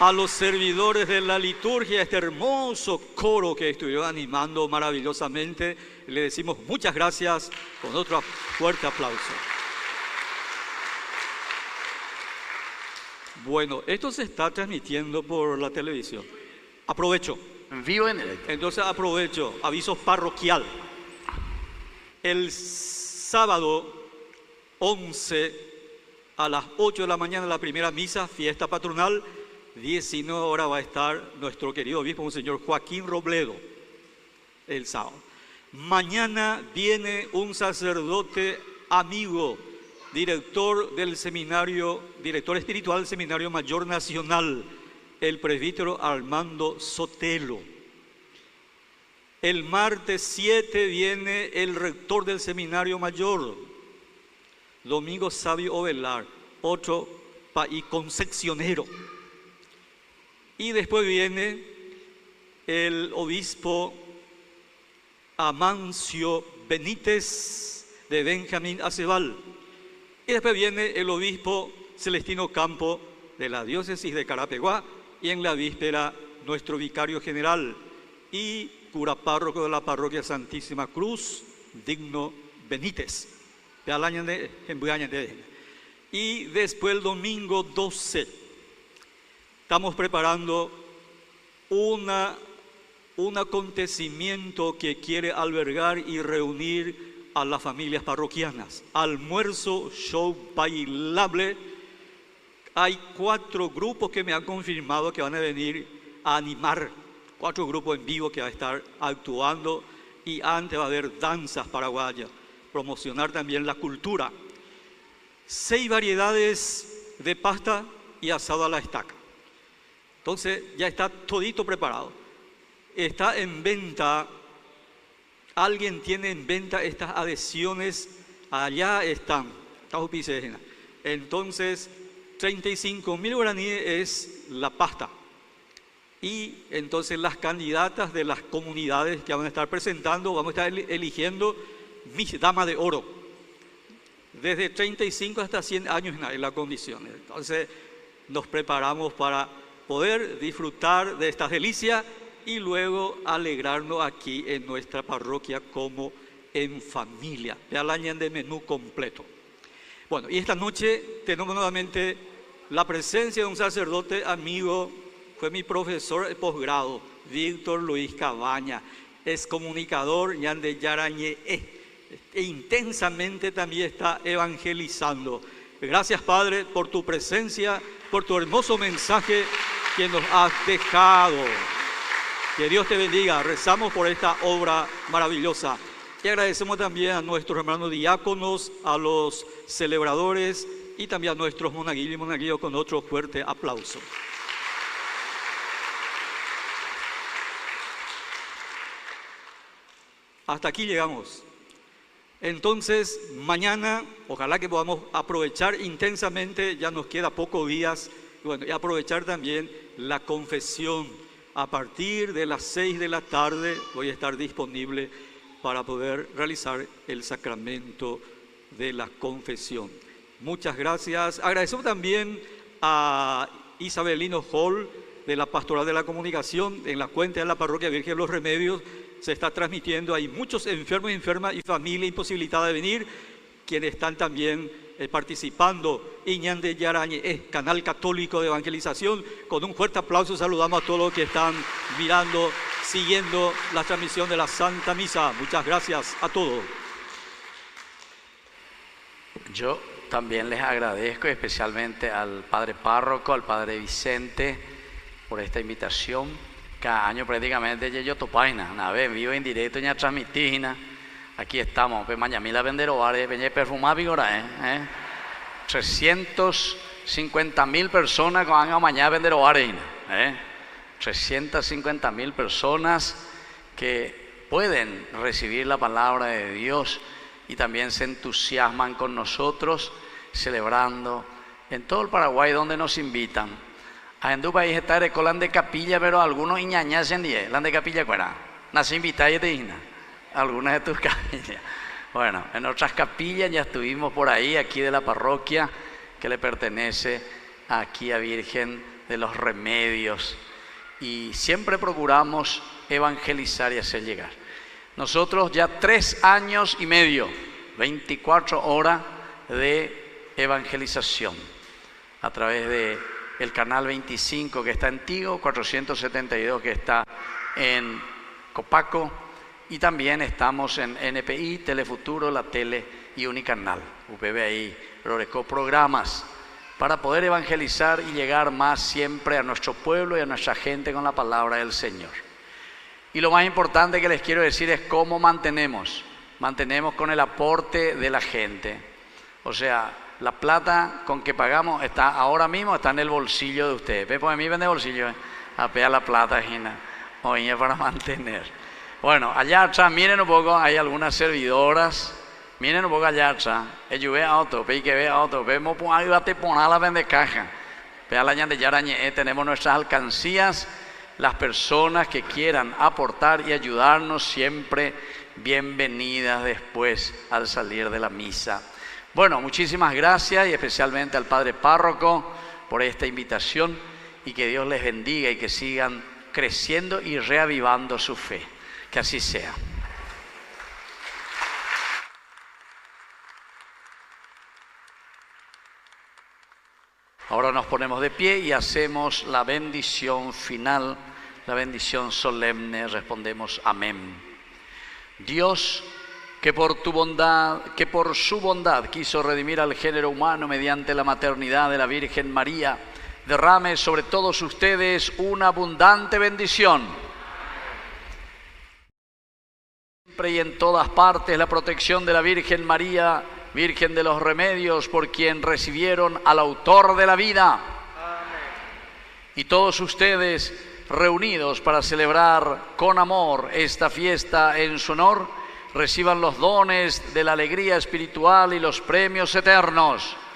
A los servidores de la liturgia, este hermoso coro que estuvieron animando maravillosamente, le decimos muchas gracias con otro fuerte aplauso. Bueno, esto se está transmitiendo por la televisión. Aprovecho. En vivo en directo. Entonces aprovecho, aviso parroquial. El sábado 11 a las 8 de la mañana la primera misa, fiesta patronal, 19 horas va a estar nuestro querido obispo, Monseñor Joaquín Robledo, el sábado. Mañana viene un sacerdote amigo, director del seminario, director espiritual del Seminario Mayor Nacional, el presbítero Armando Sotelo. El martes 7 viene el rector del Seminario Mayor, Domingo Sabio Ovelar, otro y concepcionero. Y después viene el obispo Amancio Benítez de Benjamín Acebal. Y después viene el obispo Celestino Campo de la diócesis de Carapeguá y en la víspera nuestro vicario general y cura párroco de la parroquia Santísima Cruz, Digno Benítez. Y después el domingo 12 estamos preparando un acontecimiento que quiere albergar y reunir a las familias parroquianas. Almuerzo, show bailable. Hay 4 grupos que me han confirmado que van a venir a animar. 4 grupos en vivo que va a estar actuando y antes va a haber danzas paraguayas, promocionar también la cultura. 6 variedades de pasta y asado a la estaca. Entonces ya está todito preparado. Está en venta, alguien tiene en venta estas adhesiones, allá están. Entonces 35.000 guaraníes es la pasta. Y entonces las candidatas de las comunidades que van a estar presentando, vamos a estar eligiendo mis damas de oro. Desde 35 hasta 100 años en las condiciones. Entonces nos preparamos para poder disfrutar de estas delicias y luego alegrarnos aquí en nuestra parroquia como en familia. Vean de menú completo. Bueno, y esta noche tenemos nuevamente la presencia de un sacerdote amigo. Fue mi profesor de posgrado, Víctor Luis Cabaña, es comunicador Ñande Yarañe, e intensamente también está evangelizando Gracias, Padre, por tu presencia, por tu hermoso mensaje que nos has dejado. Que Dios te bendiga. Rezamos por esta obra maravillosa. Y agradecemos también a nuestros hermanos diáconos, a los celebradores y también a nuestros monaguillos y monaguillos con otro fuerte aplauso. Hasta aquí llegamos. Entonces, mañana, ojalá que podamos aprovechar intensamente, ya nos queda pocos días, y aprovechar también la confesión. A partir de las 6 de la tarde voy a estar disponible para poder realizar el sacramento de la confesión. Muchas gracias. Agradecemos también a Isabelino Hall de la Pastoral de la Comunicación en la cuenta de la Parroquia Virgen de los Remedios. Se está transmitiendo, hay muchos enfermos y enfermas y familia imposibilitada de venir, quienes están también participando. Iñan de Yarañe es Canal Católico de Evangelización. Con un fuerte aplauso saludamos a todos los que están mirando, siguiendo la transmisión de la Santa Misa. Muchas gracias a todos. Yo también les agradezco especialmente al Padre Párroco, al Padre Vicente, por esta invitación. Cada año prácticamente yo topaina, una vez vivo en directo y transmitina. Aquí estamos, pues mañana venderoare, venía perfumar vigora, 350.000 personas que van a mañana venderoare, 350.000 personas que pueden recibir la palabra de Dios y también se entusiasman con nosotros celebrando en todo el Paraguay donde nos invitan. A en tu país está de colan de capilla, pero algunos iñañas en día, la de capilla cuera. Nace invitada y te digna. Algunas de tus capillas. Bueno, en otras capillas ya estuvimos por ahí, aquí de la parroquia, que le pertenece aquí a Virgen de los Remedios. Y siempre procuramos evangelizar y hacer llegar. Nosotros ya 3 años y medio, 24 horas de evangelización a través de el canal 25 que está en Tigo, 472 que está en Copaco, y también estamos en NPI, Telefuturo, La Tele y Unicanal. UPB ahí prorecó programas para poder evangelizar y llegar más siempre a nuestro pueblo y a nuestra gente con la palabra del Señor. Y lo más importante que les quiero decir es cómo mantenemos con el aporte de la gente. O sea, la plata con que pagamos está ahora mismo está en el bolsillo de ustedes. ¿Ve? Pues a mí vende bolsillo, apea la plata, Gina, oye, para mantener. Bueno, allá atrás, miren un poco, hay algunas servidoras, miren un poco allá atrás, ellos ve auto, ve que ve auto, vemos ahí va a te poner la vende caja. Vea la de Yarañe, tenemos nuestras alcancías, las personas que quieran aportar y ayudarnos siempre bienvenidas después al salir de la misa. Bueno, muchísimas gracias y especialmente al Padre Párroco por esta invitación y que Dios les bendiga y que sigan creciendo y reavivando su fe. Que así sea. Ahora nos ponemos de pie y hacemos la bendición final, la bendición solemne. Respondemos amén. Dios, que por su bondad quiso redimir al género humano mediante la maternidad de la Virgen María, derrame sobre todos ustedes una abundante bendición. Siempre y en todas partes la protección de la Virgen María, Virgen de los Remedios, por quien recibieron al autor de la vida. Amén. Y todos ustedes reunidos para celebrar con amor esta fiesta en su honor, reciban los dones de la alegría espiritual y los premios eternos. Amén.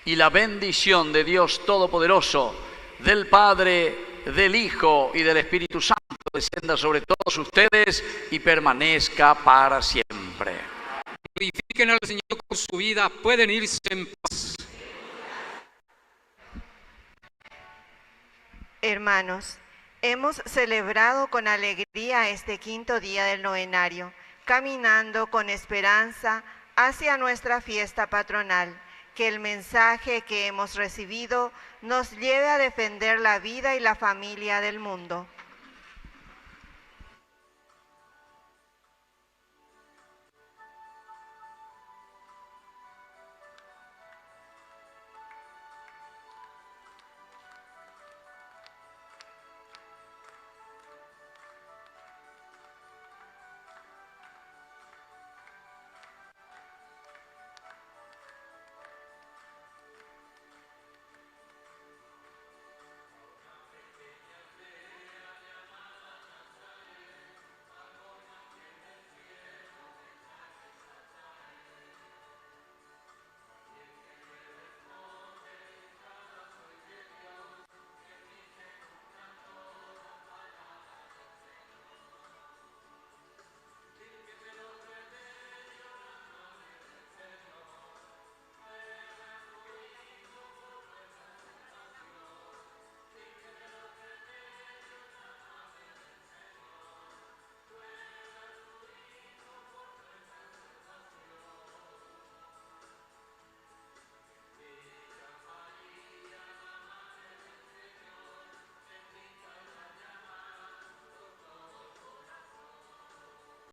Y la bendición de Dios Todopoderoso, del Padre, del Hijo y del Espíritu Santo descienda sobre todos ustedes y permanezca para siempre. Glorifiquen al Señor con su vida, pueden irse en paz. Hermanos, hemos celebrado con alegría este 5.º día del novenario, caminando con esperanza hacia nuestra fiesta patronal. Que el mensaje que hemos recibido nos lleve a defender la vida y la familia del mundo.